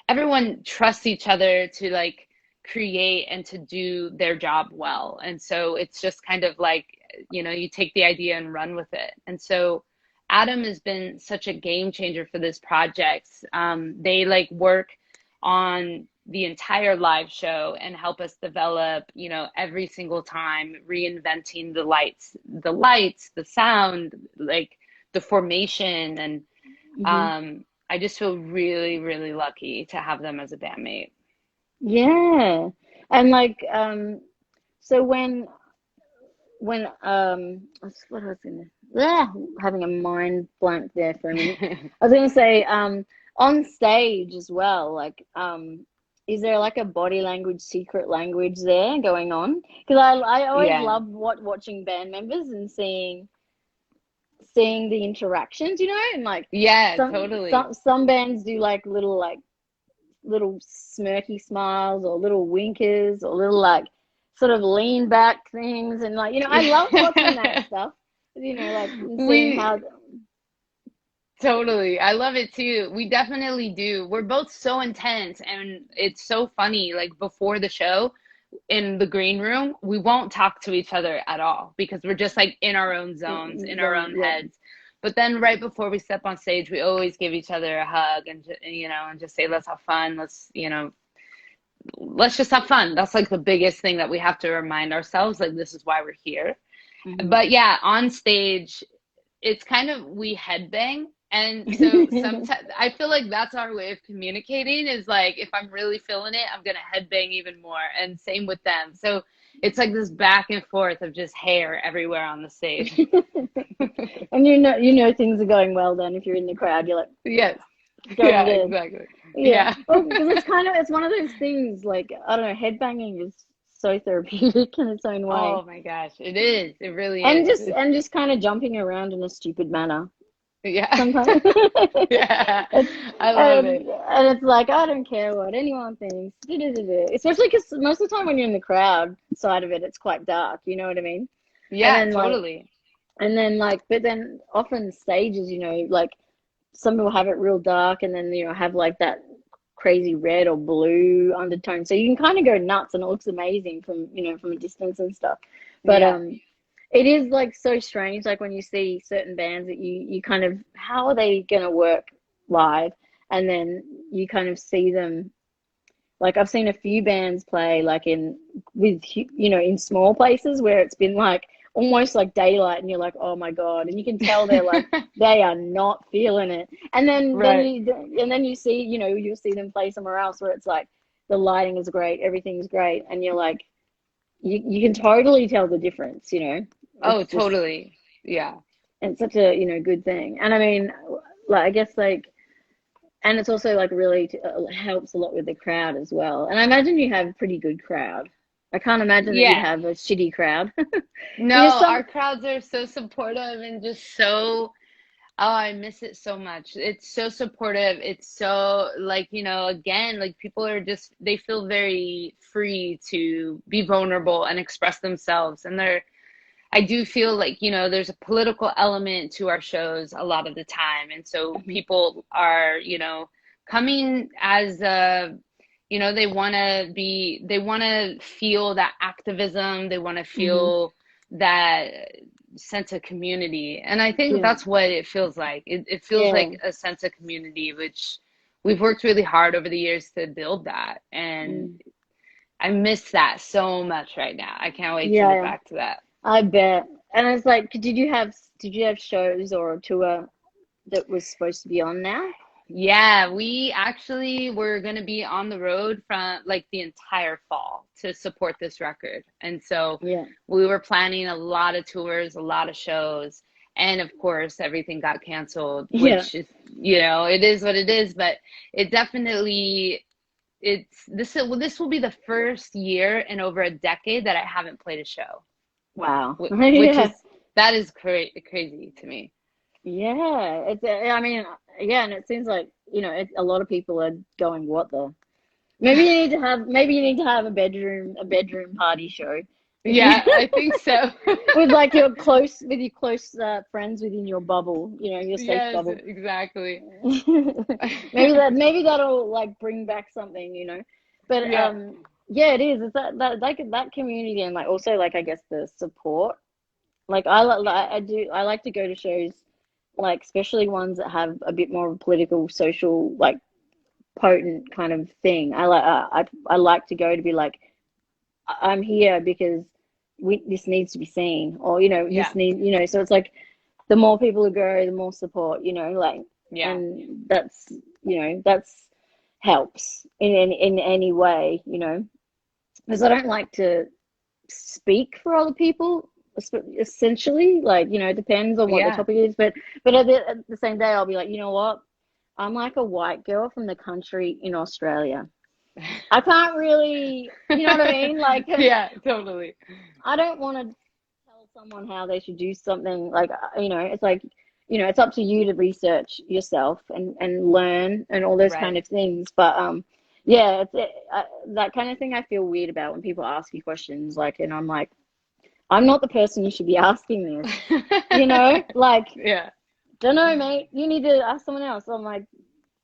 Speaker 2: everyone trusts each other to like create and to do their job well. And so it's just kind of like, you know, you take the idea and run with it. And so Adam has been such a game changer for this project. They like work on the entire live show and help us develop, you know, every single time, reinventing the lights, the sound, like the formation. And
Speaker 1: Hmm.
Speaker 2: I just feel really, really lucky to have them as a bandmate.
Speaker 1: Yeah. And like so what's what I was gonna, having a mind blank there for a minute. I was gonna say on stage as well, like is there like a body language, secret language there going on? Because I always
Speaker 2: Yeah.
Speaker 1: love watching band members and seeing the interactions, you know, and like
Speaker 2: Yeah,
Speaker 1: some
Speaker 2: totally.
Speaker 1: some some bands do like little smirky smiles or little winkers or little like sort of lean back things, and like, you know, I love watching that stuff, you know, like and seeing
Speaker 2: We
Speaker 1: how.
Speaker 2: totally. I love it too. We definitely do. We're both so intense and it's so funny. Like before the show in the green room, we won't talk to each other at all because we're just like in our own zones, in our own
Speaker 1: Yeah.
Speaker 2: heads. But then right before we step on stage, we always give each other a hug and you know, and just say, let's have fun. Let's, you know, let's just have fun. That's like the biggest thing that we have to remind ourselves. Like, this is why we're here.
Speaker 1: Hmm.
Speaker 2: But yeah, on stage, it's kind of we headbang. And so sometimes I feel like that's our way of communicating is like if I'm really feeling it, I'm gonna headbang even more. And same with them. So it's like this back and forth of just hair everywhere on the stage.
Speaker 1: And things are going well then if you're in the crowd. You're like,
Speaker 2: Yes.
Speaker 1: going
Speaker 2: Yeah,
Speaker 1: good.
Speaker 2: exactly.
Speaker 1: Yeah.
Speaker 2: Yeah.
Speaker 1: Well, because it's one of those things like, I don't know, headbanging is so therapeutic in its own way.
Speaker 2: Oh my gosh, it is. It really
Speaker 1: And
Speaker 2: is.
Speaker 1: just
Speaker 2: It's,
Speaker 1: and just kind of jumping around in a stupid manner
Speaker 2: yeah.
Speaker 1: sometimes.
Speaker 2: Yeah.
Speaker 1: It's,
Speaker 2: I love
Speaker 1: and,
Speaker 2: it.
Speaker 1: and it's like, I don't care what anyone thinks. Especially because most of the time when you're in the crowd side of it, it's quite dark. You know what I mean? And
Speaker 2: Yeah,
Speaker 1: then like,
Speaker 2: totally.
Speaker 1: but then often stages, like some people have it real dark and then, have like that crazy red or blue undertone. So you can kind of go nuts and it looks amazing from a distance and stuff. But
Speaker 2: Yeah.
Speaker 1: it is like so strange, like when you see certain bands that you kind of, how are they gonna work live? And then you kind of see them, like I've seen a few bands play like in small places where it's been like almost like daylight and you're like, oh my God. And you can tell they're like, they are not feeling it. And
Speaker 2: Right.
Speaker 1: then you see, you'll see them play somewhere else where it's like the lighting is great, everything's great. And you're like, you can totally tell the difference.
Speaker 2: Oh,
Speaker 1: It's just,
Speaker 2: totally. Yeah.
Speaker 1: it's such a, good thing. And I mean, like, I guess like, and it's also like really helps a lot with the crowd as well. And I imagine you have a pretty good crowd. I can't imagine that you'd
Speaker 2: Yeah.
Speaker 1: have a shitty crowd.
Speaker 2: No,
Speaker 1: Because some,
Speaker 2: our crowds are so supportive and just so, oh, I miss it so much. It's so supportive. It's so like, again, like people are just, they feel very free to be vulnerable and express themselves. And I do feel like, there's a political element to our shows a lot of the time. And so people are, coming as they want to feel that activism. They want to
Speaker 1: hmm
Speaker 2: feel that sense of community. And I think
Speaker 1: yeah,
Speaker 2: that's what it feels like. It feels
Speaker 1: yeah,
Speaker 2: like a sense of community, which we've worked really hard over the years to build that. And
Speaker 1: mm,
Speaker 2: I miss that so much right now. I can't wait to get
Speaker 1: yeah.
Speaker 2: back to that.
Speaker 1: I bet. And it's like, did you have shows or a tour that was supposed to be on now?
Speaker 2: Yeah, we actually were going to be on the road from like the entire fall to support this record. And so
Speaker 1: Yeah,
Speaker 2: we were planning a lot of tours, a lot of shows. And of course, everything got canceled,
Speaker 1: yeah.
Speaker 2: which is, it is what it is. But it definitely, this will be the first year in over a decade that I haven't played a show,
Speaker 1: Wow.
Speaker 2: which
Speaker 1: Yeah.
Speaker 2: that is crazy to me.
Speaker 1: Yeah. I mean, yeah, and it seems like, a lot of people are going, what the? Maybe you need to have a bedroom party show if you
Speaker 2: Yeah, I think so.
Speaker 1: with like your close friends within your bubble, your safe
Speaker 2: Yes,
Speaker 1: bubble.
Speaker 2: exactly.
Speaker 1: Maybe that'll like bring back something. But
Speaker 2: Yeah.
Speaker 1: yeah, it is. It's that like that community and like also like I guess the support. Like I like to go to shows like especially ones that have a bit more of a political, social, like potent kind of thing. I like to go to be like I'm here because this needs to be seen, or
Speaker 2: Yeah.
Speaker 1: so it's like the more people who go, the more support, like,
Speaker 2: Yeah.
Speaker 1: and that's helps in any way, because I don't like to speak for other people, essentially, like, it depends on what the
Speaker 2: Yeah.
Speaker 1: topic is, but at the same day, I'll be like, you know what? I'm like a white girl from the country in Australia. I can't really, you know what I mean? Like,
Speaker 2: Yeah, totally.
Speaker 1: I don't want to tell someone how they should do something. Like, it's like, it's up to you to research yourself and learn and all those kind
Speaker 2: Right.
Speaker 1: of things. But yeah, that kind of thing I feel weird about when people ask you questions. Like, and I'm like, I'm not the person you should be asking this. Like,
Speaker 2: Yeah.
Speaker 1: don't know, mate. You need to ask someone else. I'm like,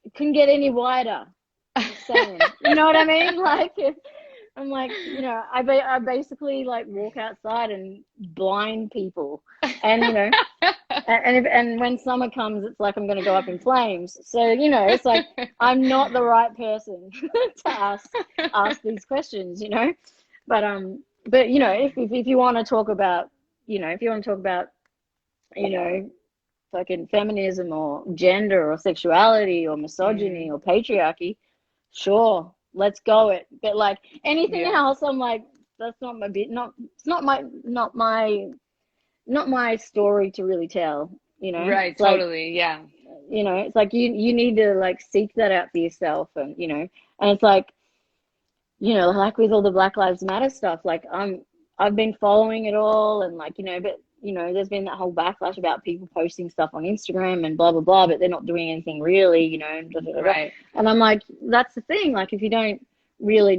Speaker 1: it couldn't get any wider. Just saying. You know what I mean? Like, I'm like, I basically like walk outside and blind people, and and when summer comes, it's like I'm gonna go up in flames. So it's like I'm not the right person to ask these questions. But if you want to talk about, if you want to talk about, you know fucking feminism or gender or sexuality or misogyny
Speaker 2: Hmm.
Speaker 1: or patriarchy, sure, let's go it. But like anything
Speaker 2: Yeah.
Speaker 1: else, I'm like, that's not my bit. Not it's not my story to really tell. You know,
Speaker 2: Right.
Speaker 1: it's like,
Speaker 2: Totally. Yeah.
Speaker 1: it's like you need to like seek that out for yourself, and and it's like, like with all the Black Lives Matter stuff, like I've been following it all, and like, but there's been that whole backlash about people posting stuff on Instagram and blah blah blah, but they're not doing anything really, and da, da, da, da.
Speaker 2: Right.
Speaker 1: And I'm like, that's the thing. Like, if you don't really,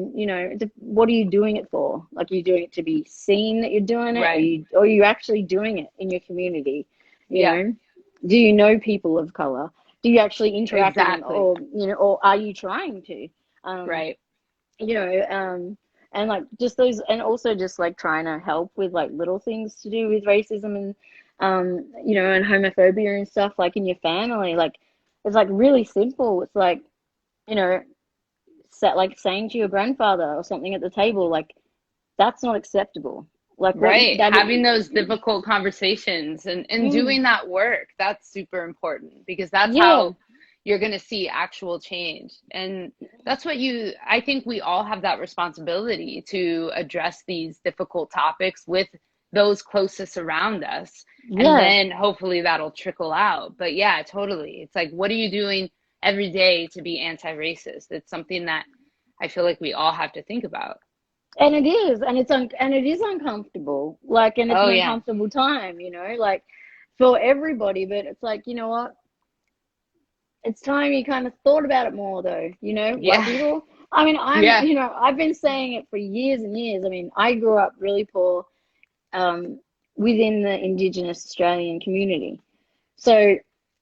Speaker 1: what are you doing it for? Like, are you doing it to be seen that you're doing it?
Speaker 2: Right.
Speaker 1: Or are you actually doing it in your community? You
Speaker 2: Yeah.
Speaker 1: know, do you know people of color? Do you actually interact with them,
Speaker 2: Exactly.
Speaker 1: or are you trying to? Um,
Speaker 2: Right.
Speaker 1: you know, and like just those, and also just like trying to help with like little things to do with racism and, and homophobia and stuff like in your family. Like, it's like really simple. It's like, you know, like saying to your grandfather or something at the table, like, that's not acceptable. Like, what
Speaker 2: Right.
Speaker 1: that,
Speaker 2: Having those difficult conversations and
Speaker 1: mm,
Speaker 2: doing that work, that's super important because that's
Speaker 1: yeah,
Speaker 2: how you're going to see actual change. And that's what I think we all have that responsibility to address these difficult topics with those closest around us. And
Speaker 1: yeah.
Speaker 2: then hopefully that'll trickle out. But yeah, totally. It's like, what are you doing every day to be anti-racist? It's something that I feel like we all have to think about.
Speaker 1: And it is, and and it is uncomfortable. Like, and it's
Speaker 2: Oh,
Speaker 1: an
Speaker 2: yeah.
Speaker 1: uncomfortable time, like for everybody. But it's like, you know what? It's time you kind of thought about it more, though. White
Speaker 2: Yeah.
Speaker 1: people. I mean,
Speaker 2: Yeah.
Speaker 1: I've been saying it for years and years. I mean, I grew up really poor, um, within the Indigenous Australian community. So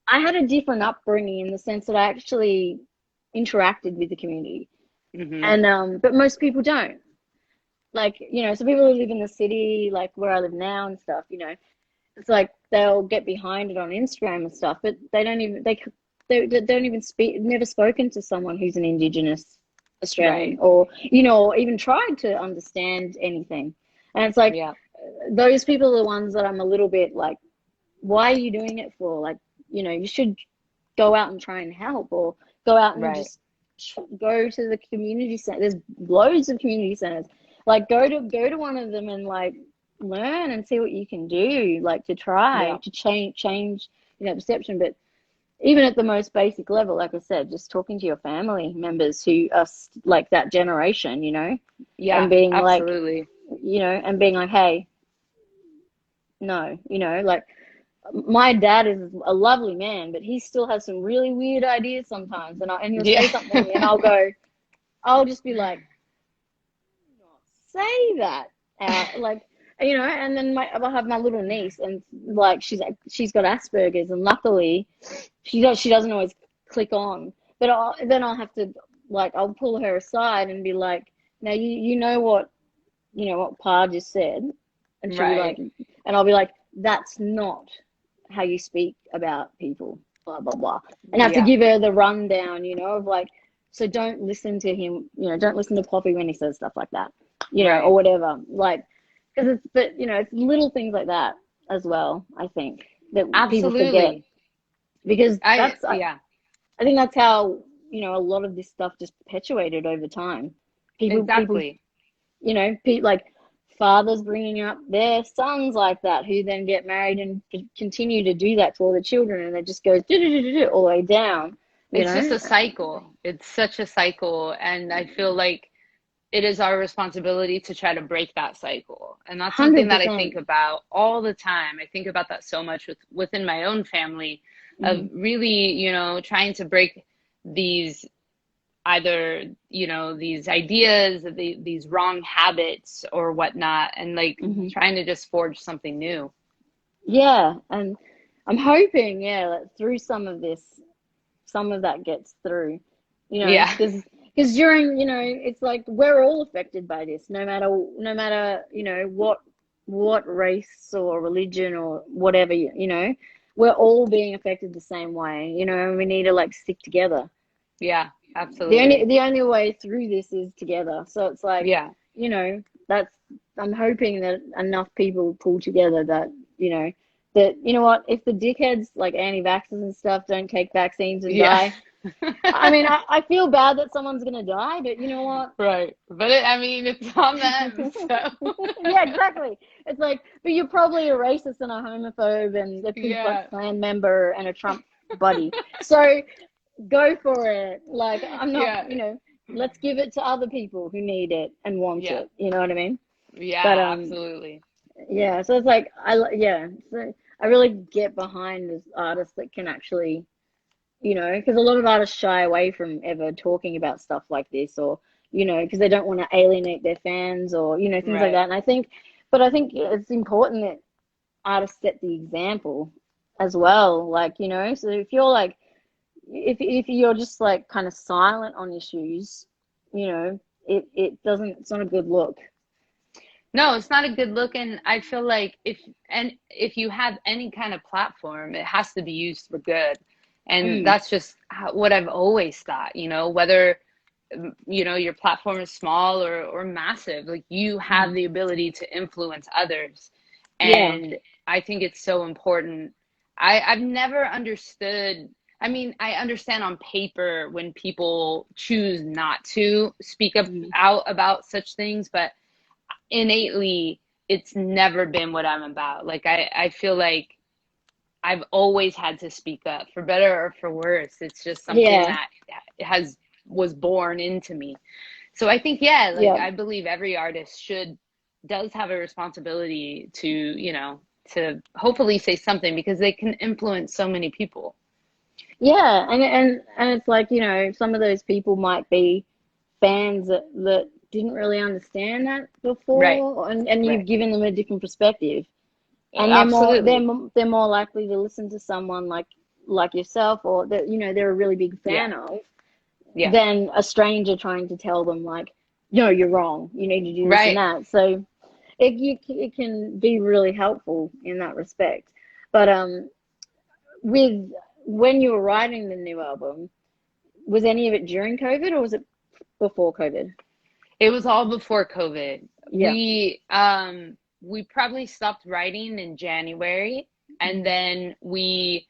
Speaker 1: I had a different upbringing in the sense that I actually interacted with the community.
Speaker 2: Hmm.
Speaker 1: And, but most people don't. Like, so people who live in the city, like where I live now and stuff, it's like they'll get behind it on Instagram and stuff, but they don't even speak, never spoken to someone who's an Indigenous Australian,
Speaker 2: Right.
Speaker 1: or even tried to understand anything. And it's like,
Speaker 2: Yeah.
Speaker 1: those people are the ones that I'm a little bit like, why are you doing it for? Like, you should go out and try and help, or go out and
Speaker 2: Right.
Speaker 1: just go to the community center. There's loads of community centers. Like, go to one of them and like learn and see what you can do, like to try
Speaker 2: Yeah.
Speaker 1: to change perception. But even at the most basic level, like I said, just talking to your family members who are like that generation, and
Speaker 2: Yeah.
Speaker 1: being like,
Speaker 2: Absolutely.
Speaker 1: hey, no, like, my dad is a lovely man, but he still has some really weird ideas sometimes, and he'll
Speaker 2: Yeah.
Speaker 1: say something, and I'll just be like, say that out, like, and then I'll have my little niece, and like she's got Asperger's, and luckily she doesn't always click on, but I'll have to, like, I'll pull her aside and be like, now you know what Pa just said, and she'll be like,
Speaker 2: Right.
Speaker 1: and I'll be like, that's not how you speak about people, blah blah blah, and I have to
Speaker 2: Yeah.
Speaker 1: give her the rundown, of like, so don't listen to him, don't listen to Poppy when he says stuff like that, or
Speaker 2: Right.
Speaker 1: whatever, like, because it's little things like that as well, I think, that people forget,
Speaker 2: Absolutely.
Speaker 1: because
Speaker 2: Yeah,
Speaker 1: I think that's how, a lot of this stuff just perpetuated over time. People,
Speaker 2: exactly.
Speaker 1: like fathers bringing up their sons like that, who then get married and continue to do that to all the children, and it just goes all the way down,
Speaker 2: It's just a cycle. It's such a cycle. And I feel like it is our responsibility to try to break that cycle. And that's something that I think
Speaker 1: 100%.
Speaker 2: about all the time. I think about that so much within my own family of
Speaker 1: Hmm.
Speaker 2: really, trying to break these either these ideas these wrong habits or whatnot, and like
Speaker 1: Hmm.
Speaker 2: trying to just forge something new.
Speaker 1: Yeah, and I'm hoping, yeah, that through some of this, some of that gets through,
Speaker 2: Yeah.
Speaker 1: because during, it's like we're all affected by this, no matter what race or religion or whatever, we're all being affected the same way, and we need to like stick together.
Speaker 2: Yeah,
Speaker 1: The only
Speaker 2: absolutely.
Speaker 1: the only way through this is together. So it's like,
Speaker 2: Yeah.
Speaker 1: that's I'm hoping that enough people pull together that, that, you know what, if the dickheads like anti-vaxxers and stuff don't take vaccines and
Speaker 2: Yeah.
Speaker 1: die, I mean, I feel bad that someone's gonna die, but you know what?
Speaker 2: Right. But I mean, it's on them, so.
Speaker 1: Yeah, exactly. It's like, but you're probably a racist and a homophobe and a Ku Klux
Speaker 2: Yeah.
Speaker 1: Klan member and a Trump buddy. So go for it. Like, I'm not,
Speaker 2: Yeah.
Speaker 1: let's give it to other people who need it and want
Speaker 2: Yeah.
Speaker 1: it. You know what I mean? But
Speaker 2: Yeah, absolutely.
Speaker 1: yeah. So it's like yeah. So I really get behind this artist that can actually, because a lot of artists shy away from ever talking about stuff like this, or because they don't want to alienate their fans, or things like that.
Speaker 2: Right.
Speaker 1: And I think it's important that artists set the example as well. Like, so if you're like, if you're just like kind of silent on issues, it's not a good look.
Speaker 2: No, it's not a good look, and I feel like if you have any kind of platform, it has to be used for good. And
Speaker 1: Mm,
Speaker 2: that's just what I've always thought, whether your platform is small or massive, like you have
Speaker 1: mm.
Speaker 2: the ability to influence others.
Speaker 1: Yeah.
Speaker 2: And I think it's so important. I've never understood. I mean, I understand on paper when people choose not to speak up
Speaker 1: Mm.
Speaker 2: out about such things, but innately it's never been what I'm about. Like I feel like I've always had to speak up for better or for worse. It's just something
Speaker 1: Yeah.
Speaker 2: that was born into me. So I think, yeah, like
Speaker 1: Yeah.
Speaker 2: I believe every artist does have a responsibility to, to hopefully say something because they can influence so many people.
Speaker 1: Yeah, and it's like, some of those people might be fans that didn't really understand that
Speaker 2: Right.
Speaker 1: before, and you've
Speaker 2: Right.
Speaker 1: given them a different perspective, and
Speaker 2: Absolutely.
Speaker 1: they're more likely to listen to someone like yourself, or that they're a really big
Speaker 2: Yeah.
Speaker 1: fan of,
Speaker 2: Yeah.
Speaker 1: than a stranger trying to tell them like, no, you're wrong, you need to do this and
Speaker 2: Right.
Speaker 1: that. So it can be really helpful in that respect. But with when you were writing the new album, was any of it during COVID or was it before COVID?
Speaker 2: It was all before COVID.
Speaker 1: Yeah.
Speaker 2: We probably stopped writing in January, and
Speaker 1: Mm.
Speaker 2: then we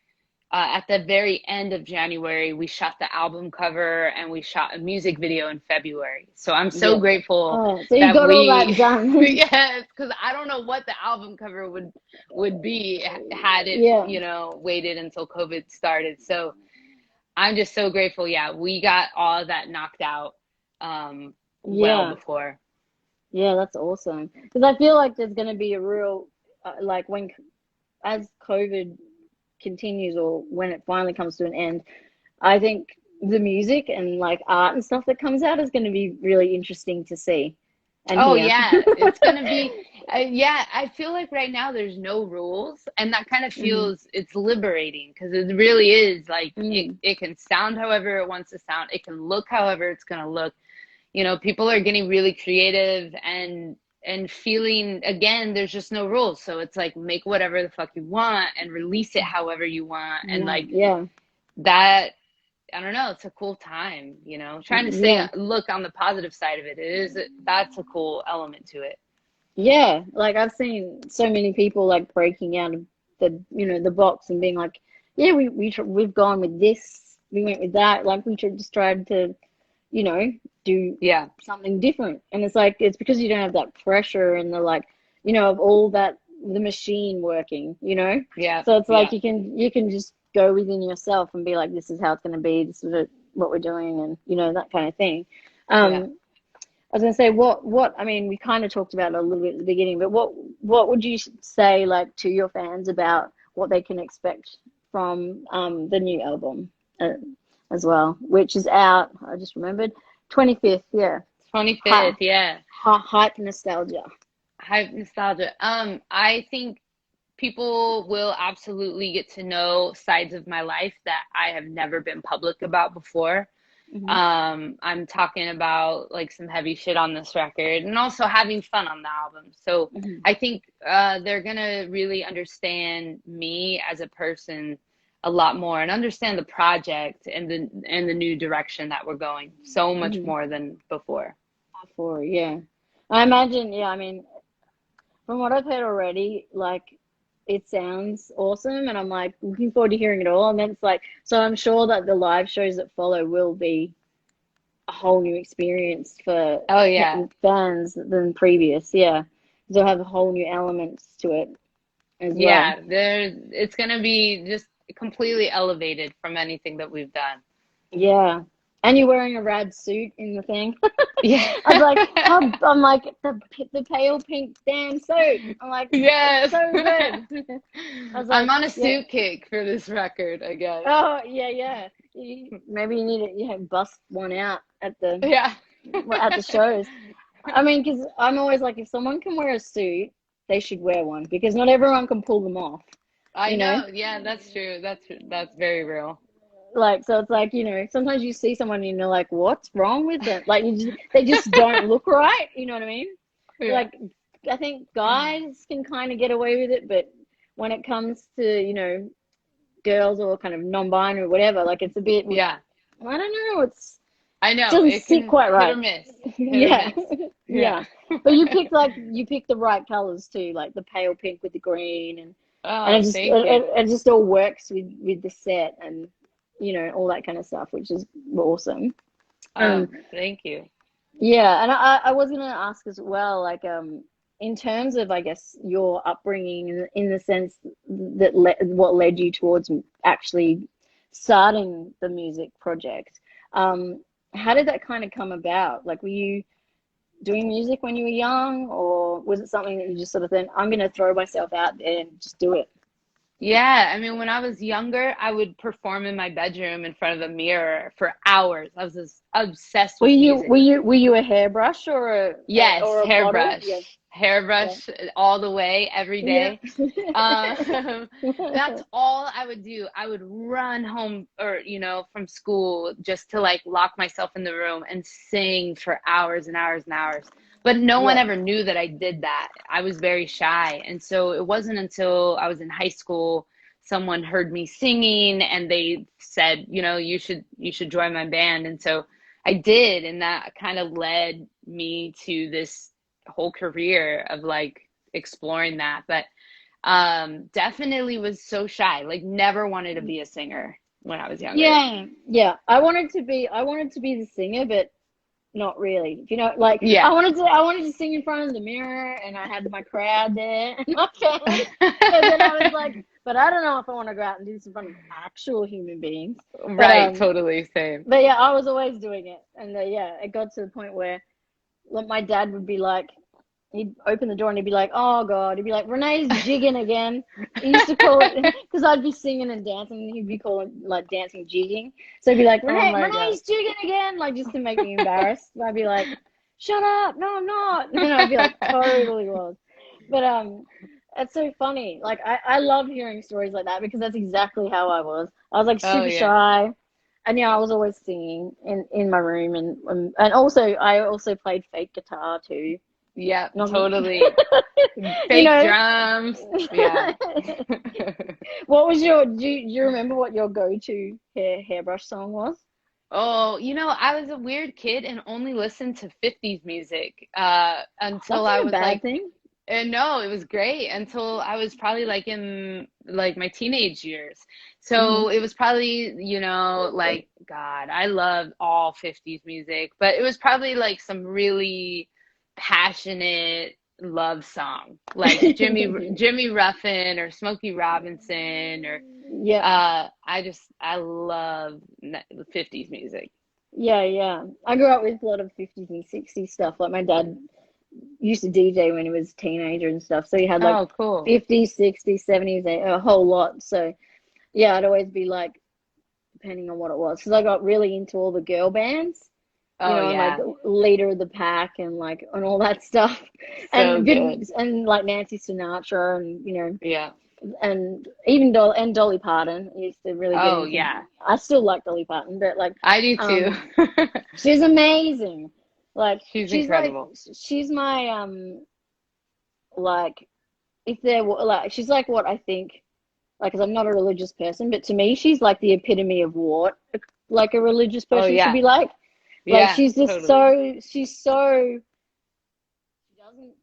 Speaker 2: at the very end of January we shot the album cover and we shot a music video in February. So I'm so
Speaker 1: Yeah.
Speaker 2: grateful
Speaker 1: Oh, so you
Speaker 2: that
Speaker 1: got all that done.
Speaker 2: yes, because I don't know what the album cover would be had it,
Speaker 1: Yeah.
Speaker 2: waited until COVID started. So I'm just so grateful. Yeah, we got all of that knocked out well
Speaker 1: Yeah.
Speaker 2: before.
Speaker 1: Yeah, that's awesome. Because I feel like there's going to be a real, like as COVID continues or when it finally comes to an end, I think the music and like art and stuff that comes out is going to be really interesting to see and
Speaker 2: Oh
Speaker 1: hear.
Speaker 2: yeah, it's gonna be, yeah. I feel like right now there's no rules, and that kind of
Speaker 1: Mm,
Speaker 2: feels it's liberating because it really is like it.
Speaker 1: mm,
Speaker 2: It can sound however it wants to sound. It can look however it's gonna look. People are getting really creative and feeling again. There's just no rules, so it's like make whatever the fuck you want and release it however you want, and
Speaker 1: yeah,
Speaker 2: like
Speaker 1: yeah,
Speaker 2: that. I don't know. It's a cool time, trying to
Speaker 1: yeah.
Speaker 2: look on the positive side of it. That's a cool element to it.
Speaker 1: Yeah, like I've seen so many people like breaking out of the box and being like, yeah, we've gone with this, we went with that, like we should just tried to, you know, do
Speaker 2: Yeah.
Speaker 1: something different. And it's like it's because you don't have that pressure and the like, of all that the machine working.
Speaker 2: Yeah.
Speaker 1: So it's like
Speaker 2: Yeah.
Speaker 1: you can just go within yourself and be like, this is how it's going to be, this is what we're doing, and that kind of thing.
Speaker 2: Yeah.
Speaker 1: Um, I was gonna say what I mean, we kind of talked about it a little bit at the beginning, but what would you say like to your fans about what they can expect from the new album uh, as well, which is out, I just remembered, 25th, yeah. Hi,
Speaker 2: 25th. Yeah.
Speaker 1: hype nostalgia.
Speaker 2: Hype nostalgia. I think people will absolutely get to know sides of my life that I have never been public about before.
Speaker 1: Hmm.
Speaker 2: I'm talking about like some heavy shit on this record and also having fun on the album. So
Speaker 1: Hmm.
Speaker 2: I think they're gonna really understand me as a person a lot more and understand the project and the new direction that we're going so much
Speaker 1: Hmm.
Speaker 2: more than before.
Speaker 1: For yeah, I imagine. Yeah, I mean, from what I've heard already, like it sounds awesome, and I'm like looking forward to hearing it all. And then it's like, so I'm sure that the live shows that follow will be a whole new experience for
Speaker 2: Oh yeah.
Speaker 1: fans than previous. Yeah, they'll have whole new elements to it as well.
Speaker 2: Yeah, it's gonna be just completely elevated from anything that we've done.
Speaker 1: Yeah. And you're wearing a rad suit in the thing.
Speaker 2: Yeah.
Speaker 1: I was like, I'm like the pale pink damn suit. I'm like, it's
Speaker 2: Yes.
Speaker 1: so good. I was
Speaker 2: I'm
Speaker 1: like,
Speaker 2: on a
Speaker 1: yeah.
Speaker 2: suit kick for this record, I guess.
Speaker 1: Oh yeah, yeah. Maybe you need to bust one out
Speaker 2: Yeah.
Speaker 1: at the shows. I mean, because I'm always like, if someone can wear a suit, they should wear one because not everyone can pull them off.
Speaker 2: I
Speaker 1: You know.
Speaker 2: know. Yeah, that's true. That's very real.
Speaker 1: Like, so it's like, sometimes you see someone and you're like, what's wrong with them? Like, they just don't look right. You know what I mean?
Speaker 2: Yeah.
Speaker 1: Like, I think guys can kind of get away with it, but when it comes to, girls or kind of non-binary or whatever, like, it's a bit,
Speaker 2: Yeah.
Speaker 1: I don't know,
Speaker 2: I know.
Speaker 1: doesn't
Speaker 2: It
Speaker 1: sit
Speaker 2: can
Speaker 1: quite
Speaker 2: hit or
Speaker 1: right.
Speaker 2: miss. Hit or
Speaker 1: Yeah.
Speaker 2: miss.
Speaker 1: Yeah.
Speaker 2: Yeah.
Speaker 1: But you picked the right colors too, like the pale pink with the green, and
Speaker 2: Oh, thank you.
Speaker 1: it just all works with the set and all that kind of stuff, which is awesome.
Speaker 2: Oh,
Speaker 1: Um,
Speaker 2: thank you.
Speaker 1: yeah, and I was gonna ask as well, like in terms of I guess your upbringing in the sense that what led you towards actually starting the music project. Um, how did that kind of come about? Like, were you doing music when you were young, or was it something that you just sort of think, I'm gonna throw myself out there and just do it?
Speaker 2: Yeah, I mean, when I was younger, I would perform in my bedroom in front of a mirror for hours. I was just obsessed
Speaker 1: Were
Speaker 2: with
Speaker 1: you
Speaker 2: music.
Speaker 1: were you were you a hairbrush or
Speaker 2: Yes,
Speaker 1: a model?
Speaker 2: hairbrush.
Speaker 1: Yeah, yeah,
Speaker 2: Hairbrush all the way, every
Speaker 1: yeah.
Speaker 2: day. That's all I would do. I would run home or, from school just to like lock myself in the room and sing for hours and hours and hours. But no one
Speaker 1: Yeah.
Speaker 2: ever knew that I did that. I was very shy. And so it wasn't until I was in high school someone heard me singing and they said, you should join my band. And so I did, and that kind of led me to this whole career of like exploring that. But definitely was so shy, like never wanted to be a singer when I was younger.
Speaker 1: Yeah, yeah. I wanted to be the singer, but not really. Like
Speaker 2: Yeah.
Speaker 1: I wanted to sing in front of the mirror, and I had my crowd there and my fans. But then I was like, but I don't know if I want to go out and do this in front of actual human beings. But
Speaker 2: Right, totally same.
Speaker 1: yeah, I was always doing it, and yeah, it got to the point where like, my dad would be like, he'd open the door and he'd be like, "Oh God," he'd be like, "Renee's jigging again." He used to call it because I'd be singing and dancing, and he'd be calling like dancing jigging. So he'd be like,
Speaker 2: Oh my God.
Speaker 1: Renee's jigging again," like just to make me embarrassed. And I'd be like, "Shut up! No, I'm not." And I'd be like, "Totally was." But it's so funny. Like I love hearing stories like that because that's exactly how I was. I was like
Speaker 2: Oh
Speaker 1: super
Speaker 2: yeah.
Speaker 1: shy. And yeah, I was always singing in my room, and also I also played fake guitar too.
Speaker 2: Yeah,
Speaker 1: Not,
Speaker 2: totally.
Speaker 1: you
Speaker 2: Fake
Speaker 1: know.
Speaker 2: drums. Yeah.
Speaker 1: What was do you remember what your go-to hairbrush song was?
Speaker 2: Oh, I was a weird kid and only listened to 50s music until
Speaker 1: That's
Speaker 2: I
Speaker 1: not a
Speaker 2: was
Speaker 1: bad
Speaker 2: like,
Speaker 1: thing.
Speaker 2: and no, it was great until I was probably like in like my teenage years. So
Speaker 1: Hmm.
Speaker 2: it was probably, like God, I loved all 50s music, but it was probably like some really passionate love song, like Jimmy Ruffin or Smokey Robinson or
Speaker 1: Yeah,
Speaker 2: I love the 50s music.
Speaker 1: yeah, yeah. I grew up with a lot of 50s and 60s stuff. Like my dad used to DJ when he was a teenager and stuff. So he had like
Speaker 2: Oh, cool.
Speaker 1: 50s, 60s, 70s, a whole lot. So yeah, I'd always be like, depending on what it was, because I got really into all the girl bands,
Speaker 2: Oh,
Speaker 1: and like
Speaker 2: yeah.
Speaker 1: leader of the pack and like and all that stuff,
Speaker 2: So
Speaker 1: and
Speaker 2: good.
Speaker 1: good and like Nancy Sinatra and
Speaker 2: Yeah.
Speaker 1: and even Dolly Parton. I used to really get
Speaker 2: Oh,
Speaker 1: into.
Speaker 2: yeah.
Speaker 1: I still like Dolly Parton, but like
Speaker 2: I do too.
Speaker 1: um, she's amazing. Like
Speaker 2: She's incredible.
Speaker 1: she's my like if there were like she's like what I think like because I'm not a religious person, but to me she's like the epitome of what like a religious
Speaker 2: Oh,
Speaker 1: person should
Speaker 2: yeah.
Speaker 1: be like. Like
Speaker 2: Yeah,
Speaker 1: she's just
Speaker 2: totally.
Speaker 1: so she doesn't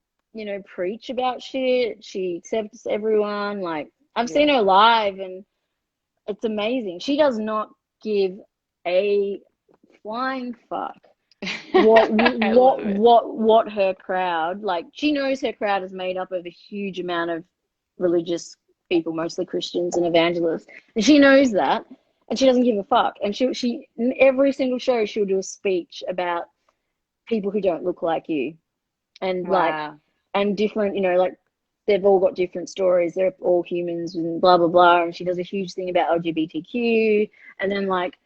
Speaker 1: preach about shit. She accepts everyone. Like, I've seen
Speaker 2: Yeah.
Speaker 1: her live, and it's amazing. She does not give a flying fuck what
Speaker 2: I love it.
Speaker 1: her crowd, like, she knows her crowd is made up of a huge amount of religious people, mostly Christians and evangelists, and she knows that, and she doesn't give a fuck. And she in every single show she'll do a speech about people who don't look like you, and like,
Speaker 2: Wow.
Speaker 1: and different, like, they've all got different stories, they're all humans and blah blah blah. And she does a huge thing about LGBTQ, and then, like,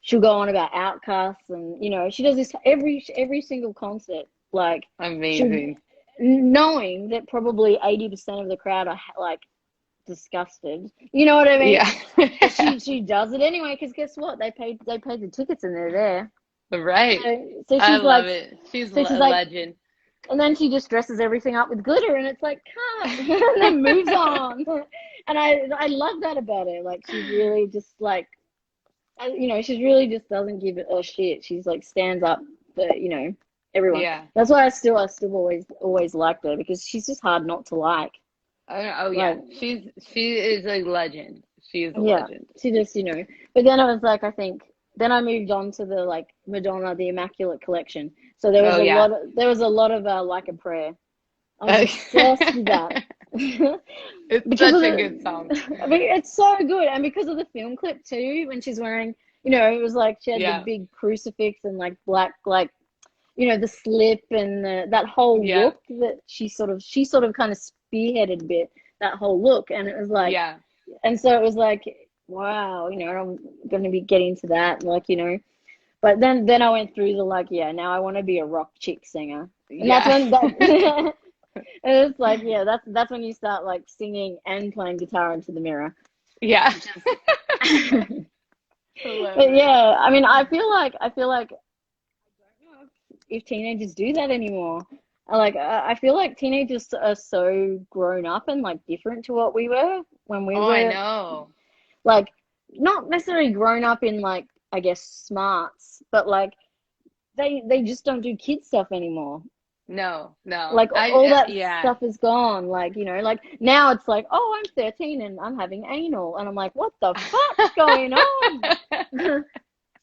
Speaker 1: she'll go on about outcasts, and she does this every single concert, like, she'll,
Speaker 2: Amazing.
Speaker 1: knowing that probably 80% of the crowd are like disgusted, you know what I mean,
Speaker 2: Yeah.
Speaker 1: but she does it anyway, because guess what, they paid the tickets and they're there.
Speaker 2: Right.
Speaker 1: So
Speaker 2: I
Speaker 1: she's
Speaker 2: love
Speaker 1: like,
Speaker 2: it. She's
Speaker 1: so she's
Speaker 2: a
Speaker 1: like,
Speaker 2: legend.
Speaker 1: and then she just dresses everything up with glitter, and it's like, cut, and then moves on. And I love that about her. Like, she's really just like, she's really just doesn't give a shit. She's like, stands up for, everyone.
Speaker 2: Yeah.
Speaker 1: That's why I still always liked her, because she's just hard not to like.
Speaker 2: Oh yeah.
Speaker 1: Like,
Speaker 2: She is a legend. She is a
Speaker 1: yeah,
Speaker 2: legend.
Speaker 1: she just, But then I was like, I think then I moved on to the, like, Madonna, the Immaculate Collection. So there was
Speaker 2: Oh
Speaker 1: a
Speaker 2: yeah.
Speaker 1: lot of Like a Prayer. I was obsessed with that.
Speaker 2: It's
Speaker 1: Because of
Speaker 2: such a good song.
Speaker 1: the, I mean, it's so good, and because of the film clip too, when she's wearing, it was like she had the
Speaker 2: Yeah.
Speaker 1: big crucifix and, like, black, like, the slip, and that whole
Speaker 2: Yeah.
Speaker 1: look that she sort of kind of spearheaded a bit, that whole look, and it was like,
Speaker 2: Yeah.
Speaker 1: and so it was like, wow, I'm going to be getting to that, like, but then I went through the, like, yeah, now I want to be a rock chick singer, and that's
Speaker 2: Yeah.
Speaker 1: when that. And it's like, yeah, that's when you start, like, singing and playing guitar into the mirror.
Speaker 2: Yeah.
Speaker 1: Which is,
Speaker 2: I love
Speaker 1: but
Speaker 2: it.
Speaker 1: yeah, I mean, I feel like I don't know if teenagers do that anymore. I feel like teenagers are so grown up and, like, different to what we were when we
Speaker 2: Oh, I
Speaker 1: were,
Speaker 2: know.
Speaker 1: like, not necessarily grown up in, like, I guess, smarts, but, like, they just don't do kid stuff anymor.
Speaker 2: No, no.
Speaker 1: Like, all that
Speaker 2: Yeah.
Speaker 1: stuff is gone. Like, like, now it's like, oh, I'm 13 and I'm having anal, and I'm like, what the fuck's going on?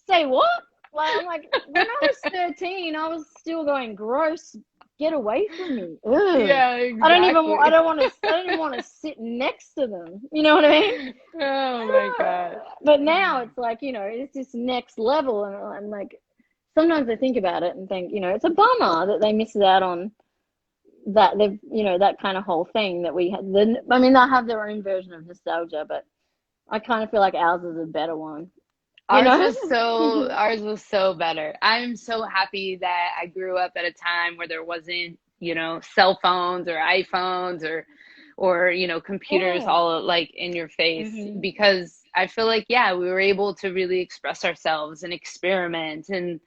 Speaker 1: Say what? Like, I'm like, when I was 13, I was still going, gross, get away from me. Ugh.
Speaker 2: Yeah,
Speaker 1: I
Speaker 2: exactly.
Speaker 1: don't even want to sit next to them. You know what I mean?
Speaker 2: Oh my God.
Speaker 1: But now it's like, it's this next level, and I'm like, sometimes I think about it and think, it's a bummer that they missed out on that. They've, that kind of whole thing that we had. I mean, they'll have their own version of nostalgia, but I kind of feel like ours is a better one, you know?
Speaker 2: Ours was so better. I'm so happy that I grew up at a time where there wasn't, cell phones or iPhones or computers
Speaker 1: Yeah.
Speaker 2: all like in your face,
Speaker 1: Hmm.
Speaker 2: because I feel like, yeah, we were able to really express ourselves and experiment and